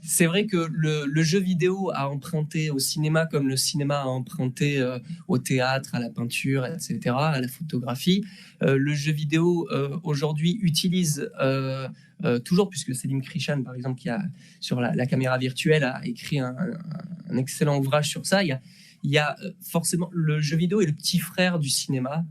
c'est vrai que le jeu vidéo a emprunté au cinéma comme le cinéma a emprunté au théâtre, à la peinture, etc., à la photographie. Le jeu vidéo, aujourd'hui, utilise toujours, puisque Selim Krishan, par exemple, qui a, sur la caméra virtuelle, a écrit un excellent ouvrage sur ça. Il y a forcément... Le jeu vidéo est le petit frère du cinéma,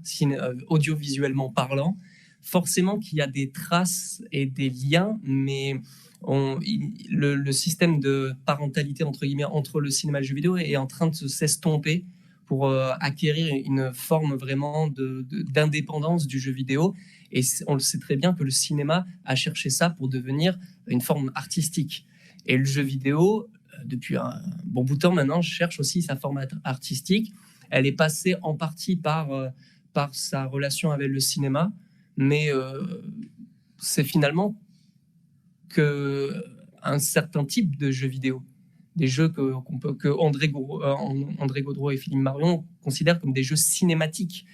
audiovisuellement parlant. Forcément qu'il y a des traces et des liens, mais le système de parentalité entre guillemets entre le cinéma et le jeu vidéo est en train de s'estomper pour acquérir une forme vraiment d'indépendance du jeu vidéo. Et on le sait très bien que le cinéma a cherché ça pour devenir une forme artistique. Et le jeu vidéo, depuis un bon bout de temps maintenant, cherche aussi sa forme artistique. Elle est passée en partie par sa relation avec le cinéma, mais c'est finalement qu'un certain type de jeux vidéo, des jeux que André Gaudreau et Philippe Marion considèrent comme des jeux cinématiques.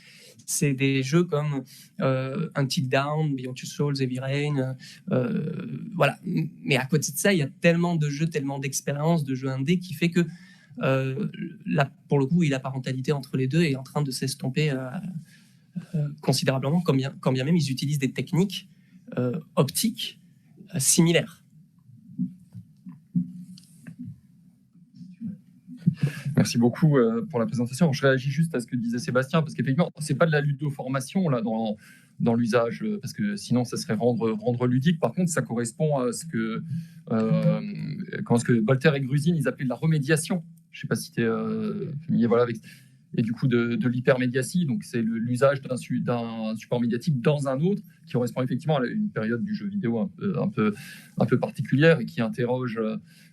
C'est des jeux comme Until Dawn, Beyond Two Souls, Heavy Rain, voilà. Mais à côté de ça, il y a tellement de jeux, tellement d'expériences, de jeux indés qui fait que là, pour le coup, la parentalité entre les deux est en train de s'estomper considérablement, quand bien même ils utilisent des techniques optiques similaires. Merci beaucoup pour la présentation. Je réagis juste à ce que disait Sébastien, parce qu'effectivement, ce n'est pas de la ludoformation là, dans l'usage, parce que sinon, ça serait rendre ludique. Par contre, ça correspond à ce que Voltaire et Grusine, ils appelaient de la remédiation. Je ne sais pas si tu es familier, voilà, avec... Et du coup, de l'hypermédiatie, donc c'est l'usage d'un support médiatique dans un autre, qui correspond effectivement à une période du jeu vidéo un peu particulière et qui interroge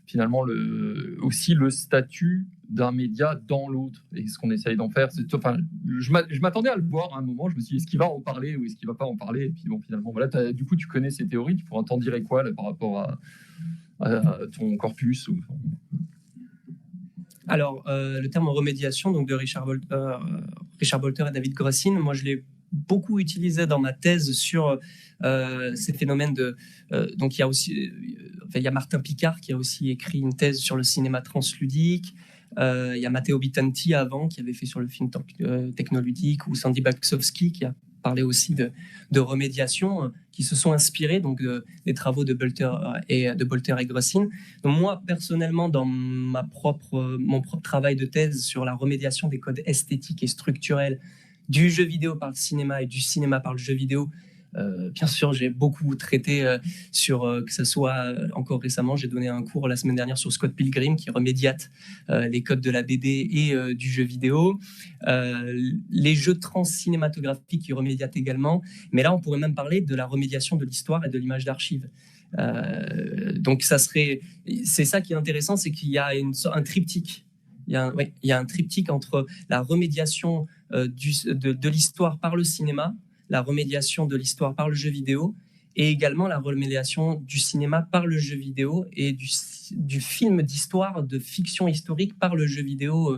finalement aussi le statut d'un média dans l'autre et ce qu'on essaye d'en faire. Je m'attendais à le voir à un moment, je me suis dit, est-ce qu'il va en parler ou est-ce qu'il ne va pas en parler? Et puis bon, finalement, voilà, du coup, tu connais ces théories, tu pourras t'en dire quoi là, par rapport à ton corpus ou... Alors, le terme remédiation donc de Richard Bolter et David Grussin, moi je l'ai beaucoup utilisé dans ma thèse sur ces phénomènes donc il y a aussi il y a Martin Picard qui a aussi écrit une thèse sur le cinéma transludique. Il y a Matteo Bitanti avant qui avait fait sur le film technoludique, ou Sandy Baksowski qui a parlé aussi de remédiation, qui se sont inspirés donc des travaux de Bolter et Grussin. Donc moi personnellement, dans mon propre travail de thèse sur la remédiation des codes esthétiques et structurels du jeu vidéo par le cinéma et du cinéma par le jeu vidéo, bien sûr, j'ai beaucoup traité sur, que ce soit encore récemment, j'ai donné un cours la semaine dernière sur Scott Pilgrim qui remédiate les codes de la BD et du jeu vidéo. Les jeux trans-cinématographiques qui remédiatent également. Mais là, on pourrait même parler de la remédiation de l'histoire et de l'image d'archive. Donc, c'est ça qui est intéressant, c'est qu'il y a un triptyque. Il y a un triptyque entre la remédiation de l'histoire par le cinéma, la remédiation de l'histoire par le jeu vidéo et également la remédiation du cinéma par le jeu vidéo et du film d'histoire, de fiction historique par le jeu vidéo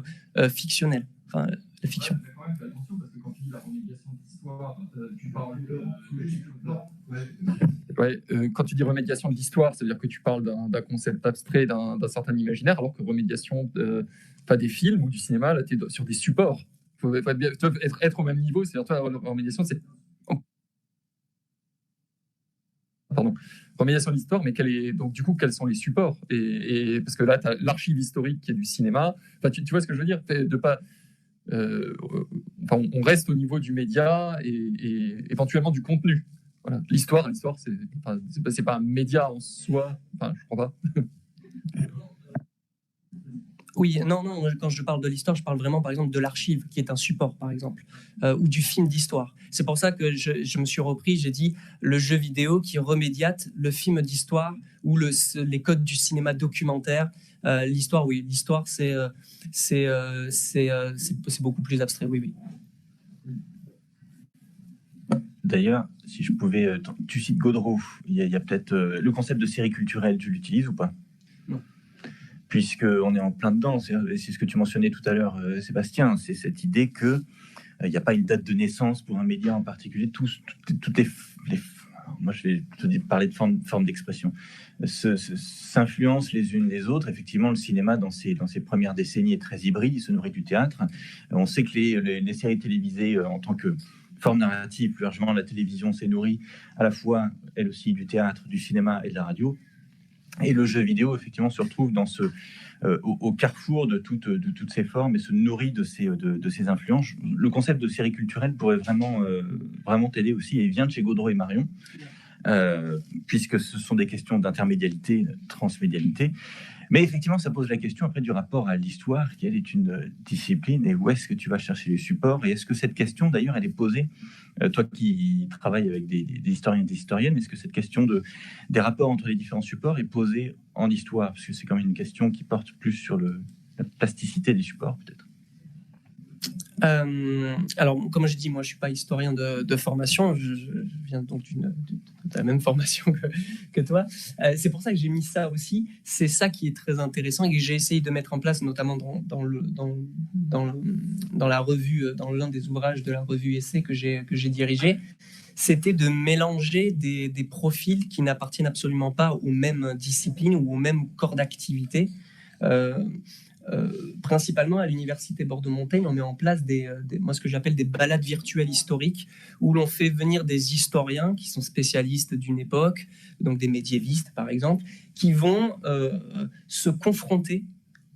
fictionnel, enfin la fiction. Ouais, fais attention parce que quand tu dis la remédiation de l'histoire, tu parles quand tu dis remédiation de l'histoire, ça veut dire que tu parles d'un concept abstrait, d'un certain imaginaire, alors que remédiation des films ou du cinéma, là, tu es sur des supports. Il faut être au même niveau, c'est-à-dire toi, la remédiation, c'est... Pardon. Remédiation de l'histoire, mais donc du coup, quels sont les supports et parce que là, tu as l'archive historique qui est du cinéma. Enfin, tu vois ce que je veux dire, on reste au niveau du média et éventuellement du contenu. voilà. L'histoire, c'est pas un média en soi. Enfin, je crois pas. Oui, non, quand je parle de l'histoire, je parle vraiment, par exemple, de l'archive, qui est un support, par exemple, ou du film d'histoire. C'est pour ça que je me suis repris, j'ai dit le jeu vidéo qui remédiate le film d'histoire ou les codes du cinéma documentaire. L'histoire, oui, l'histoire, c'est beaucoup plus abstrait, oui. D'ailleurs, si je pouvais, tu cites Godreau, il y a peut-être le concept de série culturelle, tu l'utilises ou pas? Non. Puisqu'on est en plein dedans, c'est ce que tu mentionnais tout à l'heure, Sébastien, c'est cette idée qu'il n'y a pas une date de naissance pour un média en particulier. Toutes les moi je vais te parler de forme d'expression, s'influencent les unes les autres. Effectivement, le cinéma, dans ses premières décennies, est très hybride, il se nourrit du théâtre. On sait que les séries télévisées, en tant que forme narrative, plus largement, la télévision s'est nourrie à la fois, elle aussi, du théâtre, du cinéma et de la radio. Et le jeu vidéo, effectivement, se retrouve au carrefour de toutes ces formes et se nourrit de ces influences. Le concept de série culturelle pourrait vraiment t'aider aussi, et il vient de chez Godreau et Marion, puisque ce sont des questions d'intermédialité, de transmédialité. Mais effectivement, ça pose la question après du rapport à l'histoire, qui elle est une discipline, et où est-ce que tu vas chercher les supports? Et est-ce que cette question, d'ailleurs, elle est posée, toi qui travailles avec des historiens et des historiennes, est-ce que cette question des rapports entre les différents supports est posée en histoire? Parce que c'est quand même une question qui porte plus sur la plasticité des supports, peut-être. Alors, comme je dis, moi, je suis pas historien de formation. Je viens donc de la même formation que toi. C'est pour ça que j'ai mis ça aussi. C'est ça qui est très intéressant et que j'ai essayé de mettre en place, notamment dans la revue, dans l'un des ouvrages de la revue Essai que j'ai dirigé. C'était de mélanger des profils qui n'appartiennent absolument pas aux mêmes disciplines ou aux mêmes corps d'activité. Principalement à l'université Bordeaux-Montaigne, on met en place moi ce que j'appelle des balades virtuelles historiques, où l'on fait venir des historiens qui sont spécialistes d'une époque, donc des médiévistes par exemple, qui vont se confronter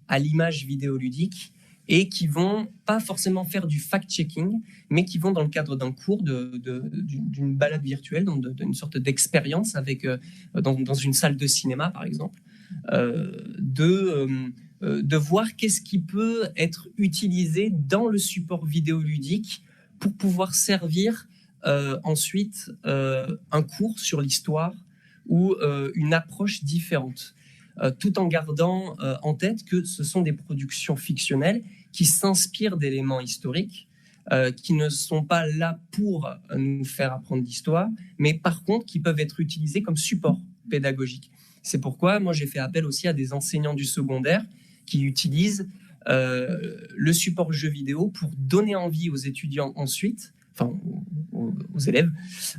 à l'image vidéoludique et qui vont pas forcément faire du fact-checking, mais qui vont dans le cadre d'un cours, d'une balade virtuelle, d'une sorte d'expérience dans une salle de cinéma par exemple, de voir qu'est-ce qui peut être utilisé dans le support vidéoludique pour pouvoir servir ensuite un cours sur l'histoire ou une approche différente, tout en gardant en tête que ce sont des productions fictionnelles qui s'inspirent d'éléments historiques, qui ne sont pas là pour nous faire apprendre l'histoire, mais par contre qui peuvent être utilisés comme support pédagogique. C'est pourquoi moi j'ai fait appel aussi à des enseignants du secondaire qui utilisent le support jeu vidéo pour donner envie aux étudiants ensuite, enfin aux élèves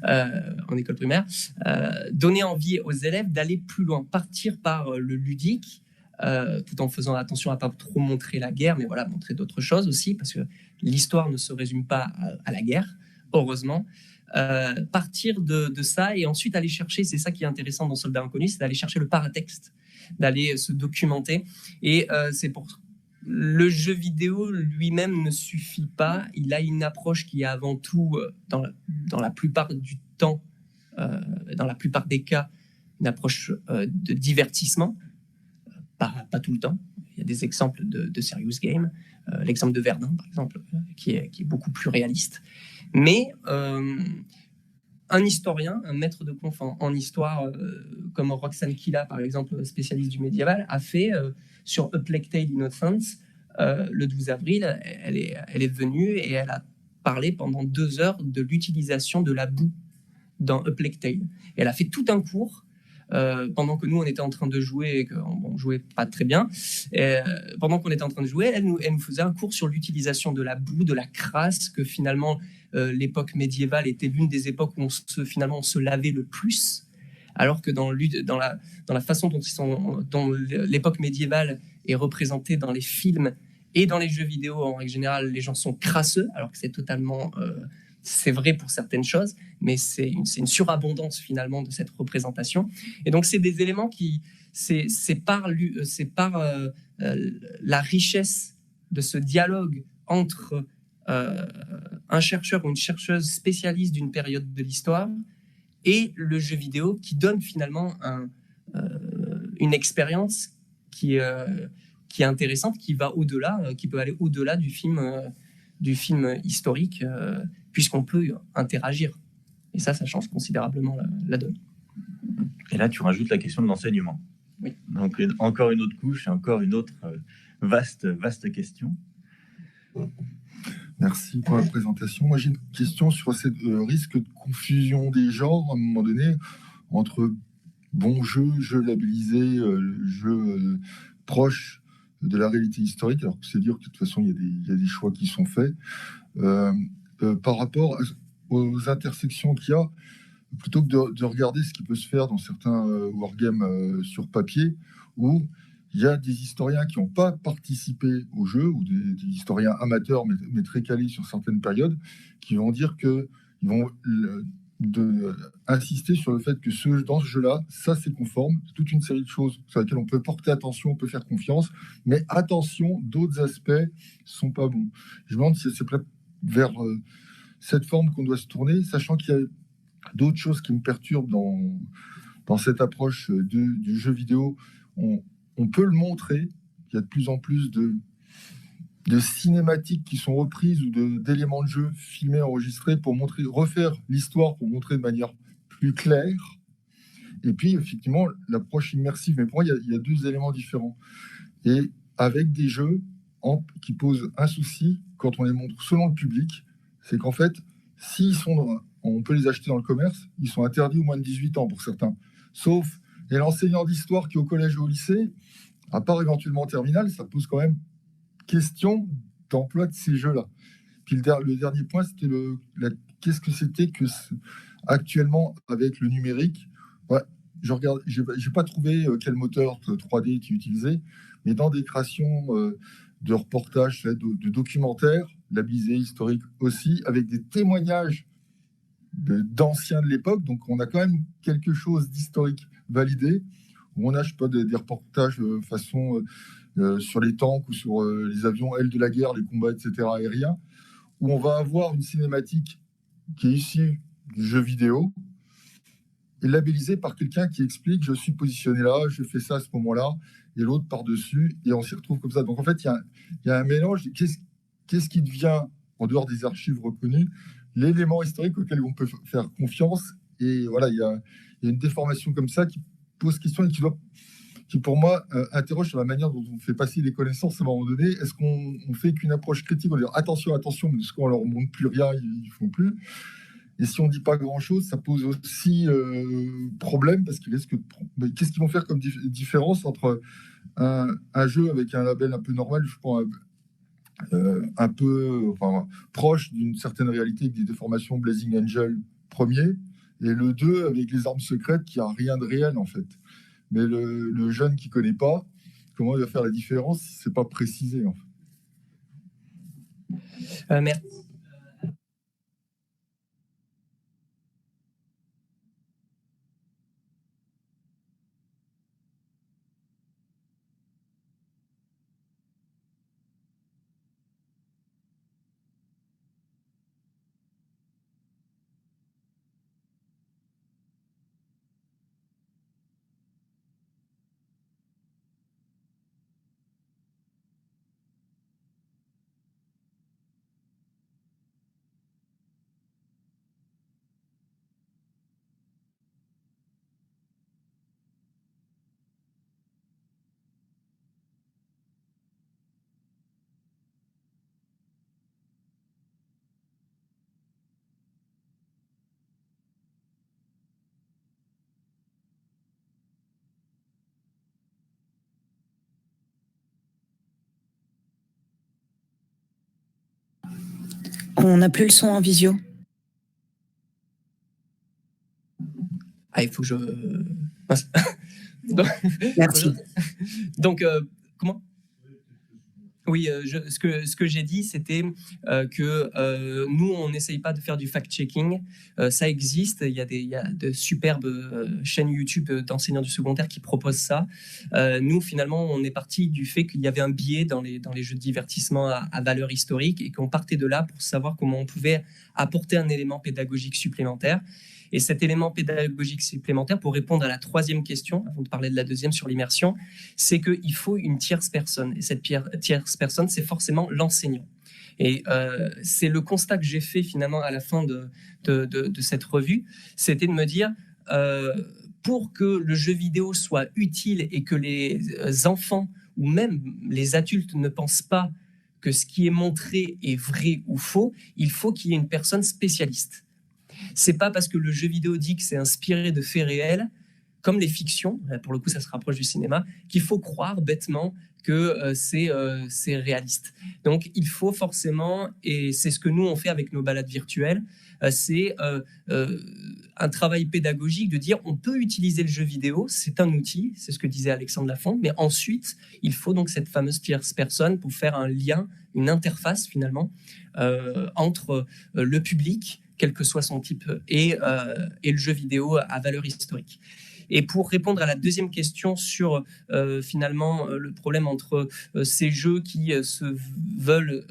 en école primaire, donner envie aux élèves d'aller plus loin, partir par le ludique, tout en faisant attention à ne pas trop montrer la guerre, mais voilà, montrer d'autres choses aussi, parce que l'histoire ne se résume pas à la guerre, heureusement. Partir de ça et ensuite aller chercher, c'est ça qui est intéressant dans Soldats Inconnus, c'est d'aller chercher le paratexte, d'aller se documenter. Et c'est pour le jeu vidéo lui-même ne suffit pas. Il a une approche qui est avant tout, dans la plupart du temps, dans la plupart des cas, une approche de divertissement. Pas tout le temps. Il y a des exemples de serious game. L'exemple de Verdun, par exemple, qui est beaucoup plus réaliste. Mais un historien, un maître de conf en histoire, comme Roxane Killa, par exemple, spécialiste du médiéval, a fait sur A Plague Tale Innocence, le 12 avril, elle est venue et elle a parlé pendant 2 heures de l'utilisation de la boue dans A Plague Tale. Et elle a fait tout un cours pendant que nous, on était en train de jouer et qu'on jouait pas très bien. Pendant qu'on était en train de jouer, elle nous faisait un cours sur l'utilisation de la boue, de la crasse, que finalement, l'époque médiévale était l'une des époques où on se lavait le plus, alors que dans la façon dont l'époque médiévale est représentée dans les films et dans les jeux vidéo, en règle générale, les gens sont crasseux, alors que c'est totalement... c'est vrai pour certaines choses, mais c'est une surabondance finalement de cette représentation. Et donc, c'est des éléments c'est par la richesse de ce dialogue entre un chercheur ou une chercheuse spécialiste d'une période de l'histoire et le jeu vidéo qui donne finalement une expérience qui est intéressante, qui va au-delà, qui peut aller au-delà du film historique, puisqu'on peut interagir. Et ça change considérablement la donne. Et là, tu rajoutes la question de l'enseignement. Oui. Donc, encore une autre couche, encore une autre vaste question. Merci pour la présentation. Moi, j'ai une question sur ce risque de confusion des genres, à un moment donné, entre bon jeu labellisé, jeu proche de la réalité historique, alors que c'est dire que de toute façon, il y a des choix qui sont faits. Par rapport aux intersections qu'il y a, plutôt que de regarder ce qui peut se faire dans certains wargames sur papier, où il y a des historiens qui n'ont pas participé au jeu, ou des historiens amateurs, mais très calés sur certaines périodes, qui vont dire qu'ils vont insister sur le fait que dans ce jeu-là, ça c'est conforme, c'est toute une série de choses sur lesquelles on peut porter attention, on peut faire confiance, mais attention, d'autres aspects sont pas bons. Je me demande si c'est vers cette forme qu'on doit se tourner, sachant qu'il y a d'autres choses qui me perturbent dans cette approche du jeu vidéo. On peut le montrer, il y a de plus en plus de cinématiques qui sont reprises ou d'éléments de jeu filmés, enregistrés pour refaire l'histoire, pour montrer de manière plus claire. Et puis, effectivement, l'approche immersive. Mais pour moi, il y a deux éléments différents. Et avec des jeux qui posent un souci, quand on les montre selon le public, c'est qu'en fait, on peut les acheter dans le commerce, ils sont interdits aux moins de 18 ans pour certains. Sauf et l'enseignant d'histoire qui est au collège ou au lycée, à part éventuellement en terminale, ça pose quand même question d'emploi de ces jeux-là. Puis le dernier point, c'était qu'est-ce que c'était que actuellement avec le numérique. Ouais, je regarde, j'ai pas trouvé quel moteur 3D était utilisé, mais dans des créations de reportages, de documentaires, labellisés, historiques aussi, avec des témoignages d'anciens de l'époque, donc on a quand même quelque chose d'historique validé, où on a, je sais pas, des reportages façon sur les tanks ou sur les avions ailes de la guerre, les combats, etc., aériens, où on va avoir une cinématique qui est issue du jeu vidéo et labellisée par quelqu'un qui explique « je suis positionné là, je fais ça à ce moment-là », et l'autre par-dessus, et on s'y retrouve comme ça. Donc en fait, il y a un mélange. Qu'est-ce qui devient, en dehors des archives reconnues, l'élément historique auquel on peut faire confiance? Et voilà, il y a une déformation comme ça qui pose question et qui pour moi, interroge sur la manière dont on fait passer les connaissances à un moment donné. Est-ce qu'on fait qu'une approche critique? On dit attention, mais de ce qu'on leur montre plus rien, ils font plus. Et si on dit pas grand-chose, ça pose aussi problème, parce qu'ils risquent de... Qu'est-ce qu'ils vont faire comme différence entre un jeu avec un label un peu normal, je pense, un peu proche d'une certaine réalité, avec des déformations Blazing Angel premier, et le 2 avec les armes secrètes qui a rien de réel en fait. Mais le jeune qui connaît pas, comment il va faire la différence si c'est pas précisé en fait? Merci. On n'a plus le son en visio. Ah, il faut que je... Merci. Donc, comment? Oui, ce que j'ai dit, c'était que nous, on n'essaye pas de faire du fact-checking. Ça existe. Il y a de superbes chaînes YouTube d'enseignants du secondaire qui proposent ça. Nous, finalement, on est parti du fait qu'il y avait un biais dans les jeux de divertissement à valeur historique et qu'on partait de là pour savoir comment on pouvait apporter un élément pédagogique supplémentaire. Et cet élément pédagogique supplémentaire, pour répondre à la troisième question, avant de parler de la deuxième sur l'immersion, c'est qu'il faut une tierce personne. Et cette tierce personne, c'est forcément l'enseignant. Et c'est le constat que j'ai fait finalement à la fin de cette revue, c'était de me dire, pour que le jeu vidéo soit utile et que les enfants ou même les adultes ne pensent pas que ce qui est montré est vrai ou faux, il faut qu'il y ait une personne spécialiste. C'est pas parce que le jeu vidéo dit que c'est inspiré de faits réels, comme les fictions, pour le coup ça se rapproche du cinéma, qu'il faut croire bêtement que c'est réaliste. Donc il faut forcément, et c'est ce que nous on fait avec nos balades virtuelles, c'est un travail pédagogique de dire on peut utiliser le jeu vidéo, c'est un outil, c'est ce que disait Alexandre Lafont, mais ensuite il faut donc cette fameuse tierce personne pour faire un lien, une interface finalement entre le public, quel que soit son type, et le jeu vidéo à valeur historique. Et pour répondre à la deuxième question sur finalement le problème entre ces jeux qui se veulent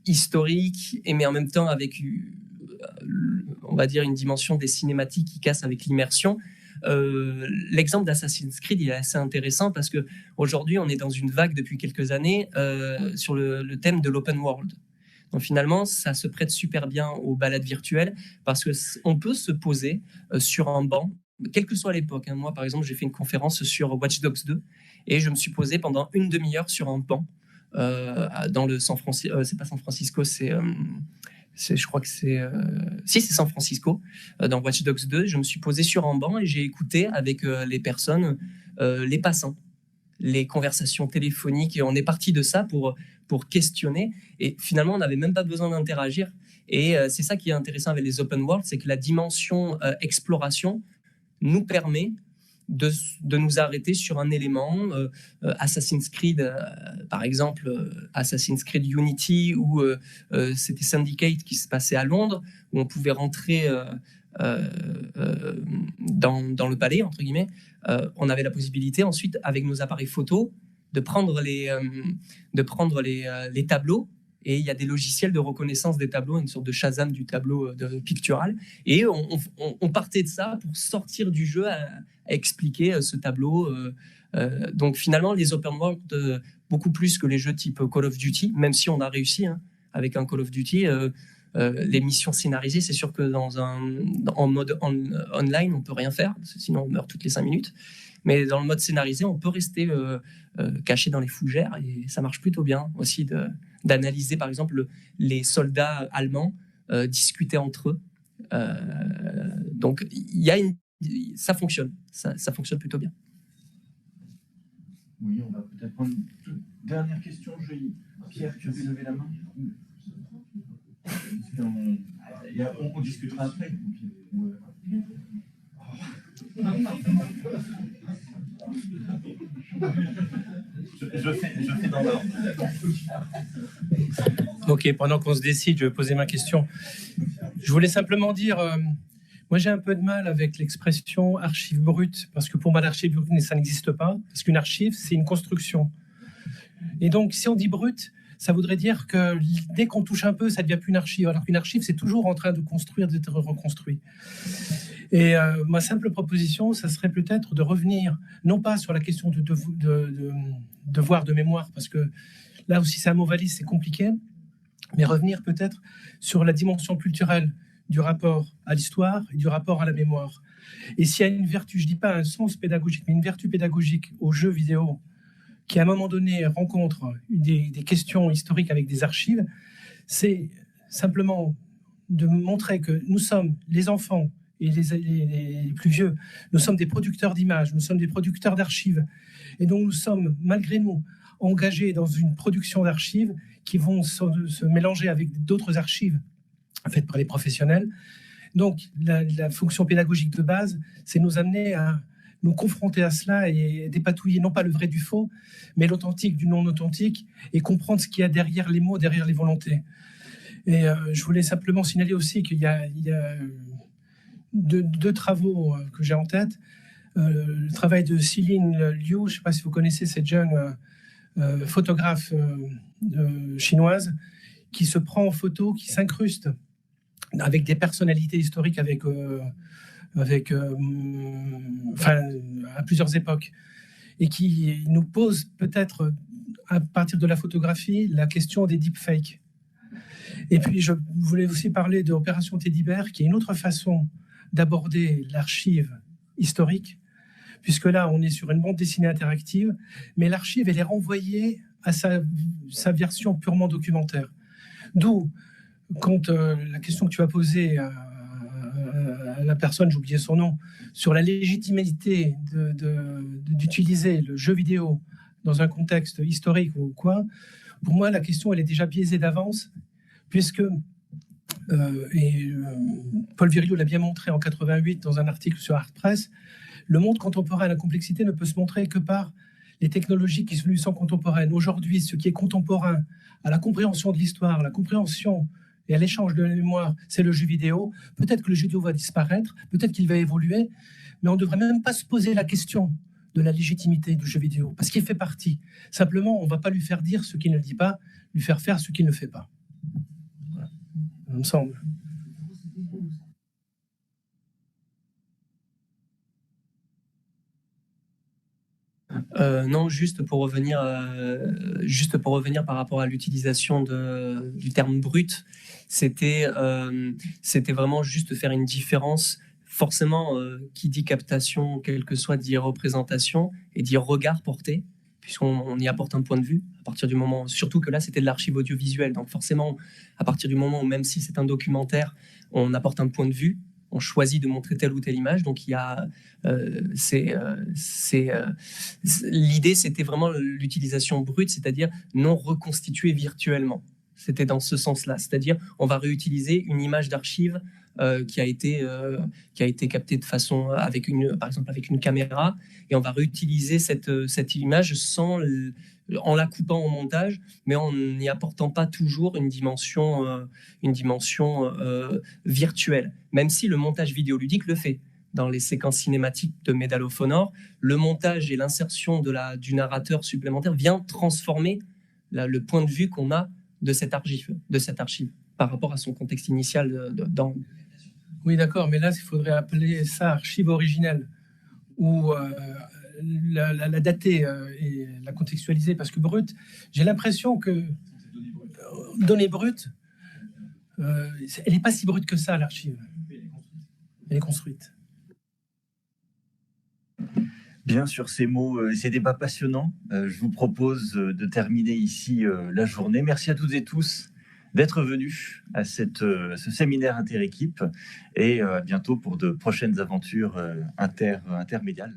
historiques, mais en même temps avec, on va dire, une dimension des cinématiques qui casse avec l'immersion, l'exemple d'Assassin's Creed il est assez intéressant parce qu'aujourd'hui on est dans une vague depuis quelques années sur le thème de l'open world. Donc finalement, ça se prête super bien aux balades virtuelles parce qu'on peut se poser sur un banc, quelle que soit l'époque. Moi, par exemple, j'ai fait une conférence sur Watch Dogs 2 et je me suis posé pendant une demi-heure sur un banc dans le San Francisco. C'est pas San Francisco, je crois que c'est San Francisco. Dans Watch Dogs 2, je me suis posé sur un banc et j'ai écouté avec les personnes, les passants, les conversations téléphoniques, et on est parti de ça pour questionner, et finalement on n'avait même pas besoin d'interagir, et c'est ça qui est intéressant avec les open world, c'est que la dimension exploration nous permet de nous arrêter sur un élément. Assassin's Creed, par exemple, Assassin's Creed Unity, où c'était Syndicate qui se passait à Londres, où on pouvait rentrer dans le palais, entre guillemets. On avait la possibilité ensuite, avec nos appareils photo, de prendre les tableaux, et il y a des logiciels de reconnaissance des tableaux, une sorte de Shazam du tableau pictural, et on partait de ça pour sortir du jeu à expliquer ce tableau. Donc finalement, les open world, beaucoup plus que les jeux type Call of Duty, même si on a réussi avec un Call of Duty, les missions scénarisées, c'est sûr que en mode online, on peut rien faire, parce que sinon on meurt toutes les 5 minutes. Mais dans le mode scénarisé, on peut rester caché dans les fougères, et ça marche plutôt bien aussi d'analyser, par exemple, les soldats allemands discuter entre eux. Donc, ça fonctionne. Ça fonctionne plutôt bien. Oui, on va peut-être prendre une dernière question. Pierre, tu avais levé la main. On discutera après. Je fais dans l'ordre. Ok, pendant qu'on se décide, je vais poser ma question. Je voulais simplement dire, moi j'ai un peu de mal avec l'expression archive brute, parce que pour moi l'archive brute, ça n'existe pas, parce qu'une archive, c'est une construction. Et donc, si on dit brute, ça voudrait dire que dès qu'on touche un peu, ça ne devient plus une archive, alors qu'une archive, c'est toujours en train de construire, d'être reconstruit. Et ma simple proposition, ça serait peut-être de revenir, non pas sur la question de devoir de mémoire, parce que là aussi c'est un mot valise, c'est compliqué, mais revenir peut-être sur la dimension culturelle du rapport à l'histoire et du rapport à la mémoire. Et s'il y a une vertu, je ne dis pas un sens pédagogique, mais une vertu pédagogique aux jeux vidéo, qui à un moment donné rencontre des questions historiques avec des archives, c'est simplement de montrer que nous sommes les enfants et les plus vieux, nous sommes des producteurs d'images, nous sommes des producteurs d'archives, et donc nous sommes, malgré nous, engagés dans une production d'archives qui vont se mélanger avec d'autres archives faites par les professionnels. Donc la fonction pédagogique de base, c'est nous amener à nous confronter à cela et dépatouiller non pas le vrai du faux, mais l'authentique du non-authentique, et comprendre ce qu'il y a derrière les mots, derrière les volontés. Et je voulais simplement signaler aussi qu'il y a deux travaux que j'ai en tête. Le travail de Céline Liu, je ne sais pas si vous connaissez cette jeune photographe chinoise qui se prend en photo, qui s'incruste avec des personnalités historiques, à plusieurs époques, et qui nous pose peut-être, à partir de la photographie, la question des deepfakes. Et puis, je voulais aussi parler de Opération Teddy Bear, qui est une autre façon d'aborder l'archive historique, puisque là, on est sur une bande dessinée interactive, mais l'archive, elle est renvoyée à sa version purement documentaire. D'où, quand la question que tu as posée à la personne, j'ai oublié son nom, sur la légitimité d'utiliser le jeu vidéo dans un contexte historique ou quoi, pour moi, la question, elle est déjà biaisée d'avance, puisque, Paul Virilio l'a bien montré en 88 dans un article sur Art Press, le monde contemporain, la complexité ne peut se montrer que par les technologies qui lui sont contemporaines. Aujourd'hui, ce qui est contemporain à la compréhension de l'histoire, à la compréhension et à l'échange de la mémoire, c'est le jeu vidéo. Peut-être que le jeu vidéo va disparaître, peut-être qu'il va évoluer, mais on ne devrait même pas se poser la question de la légitimité du jeu vidéo, parce qu'il fait partie. Simplement, on ne va pas lui faire dire ce qu'il ne dit pas, lui faire faire ce qu'il ne fait pas. Voilà. Il me semble. Non, juste pour revenir par rapport à l'utilisation du terme brut, c'était vraiment juste faire une différence. Forcément, qui dit captation, quelle que soit, dit représentation et dit regard porté, puisqu'on y apporte un point de vue. À partir du moment, surtout que là, c'était de l'archive audiovisuelle, donc forcément, à partir du moment où, même si c'est un documentaire, on apporte un point de vue. On choisit de montrer telle ou telle image. Donc, il y a, l'idée, c'était vraiment l'utilisation brute, c'est-à-dire non reconstituée virtuellement. C'était dans ce sens-là. C'est-à-dire, on va réutiliser une image d'archive qui a été captée de façon, par exemple, avec une caméra, et on va réutiliser cette image en la coupant au montage, mais en n'y apportant pas toujours une dimension virtuelle, même si le montage vidéoludique le fait. Dans les séquences cinématiques de Medal of Honor, le montage et l'insertion du narrateur supplémentaire vient transformer le point de vue qu'on a de cette archive par rapport à son contexte initial. Oui, d'accord, mais là, il faudrait appeler ça archive originelle, ou la dater et la contextualiser, parce que brut, j'ai l'impression que donnée brute, elle n'est pas si brute que ça, l'archive. Elle est construite. Bien, sur ces mots et ces débats passionnants, je vous propose de terminer ici la journée. Merci à toutes et tous d'être venus à ce séminaire interéquipe, et à bientôt pour de prochaines aventures intermédiales.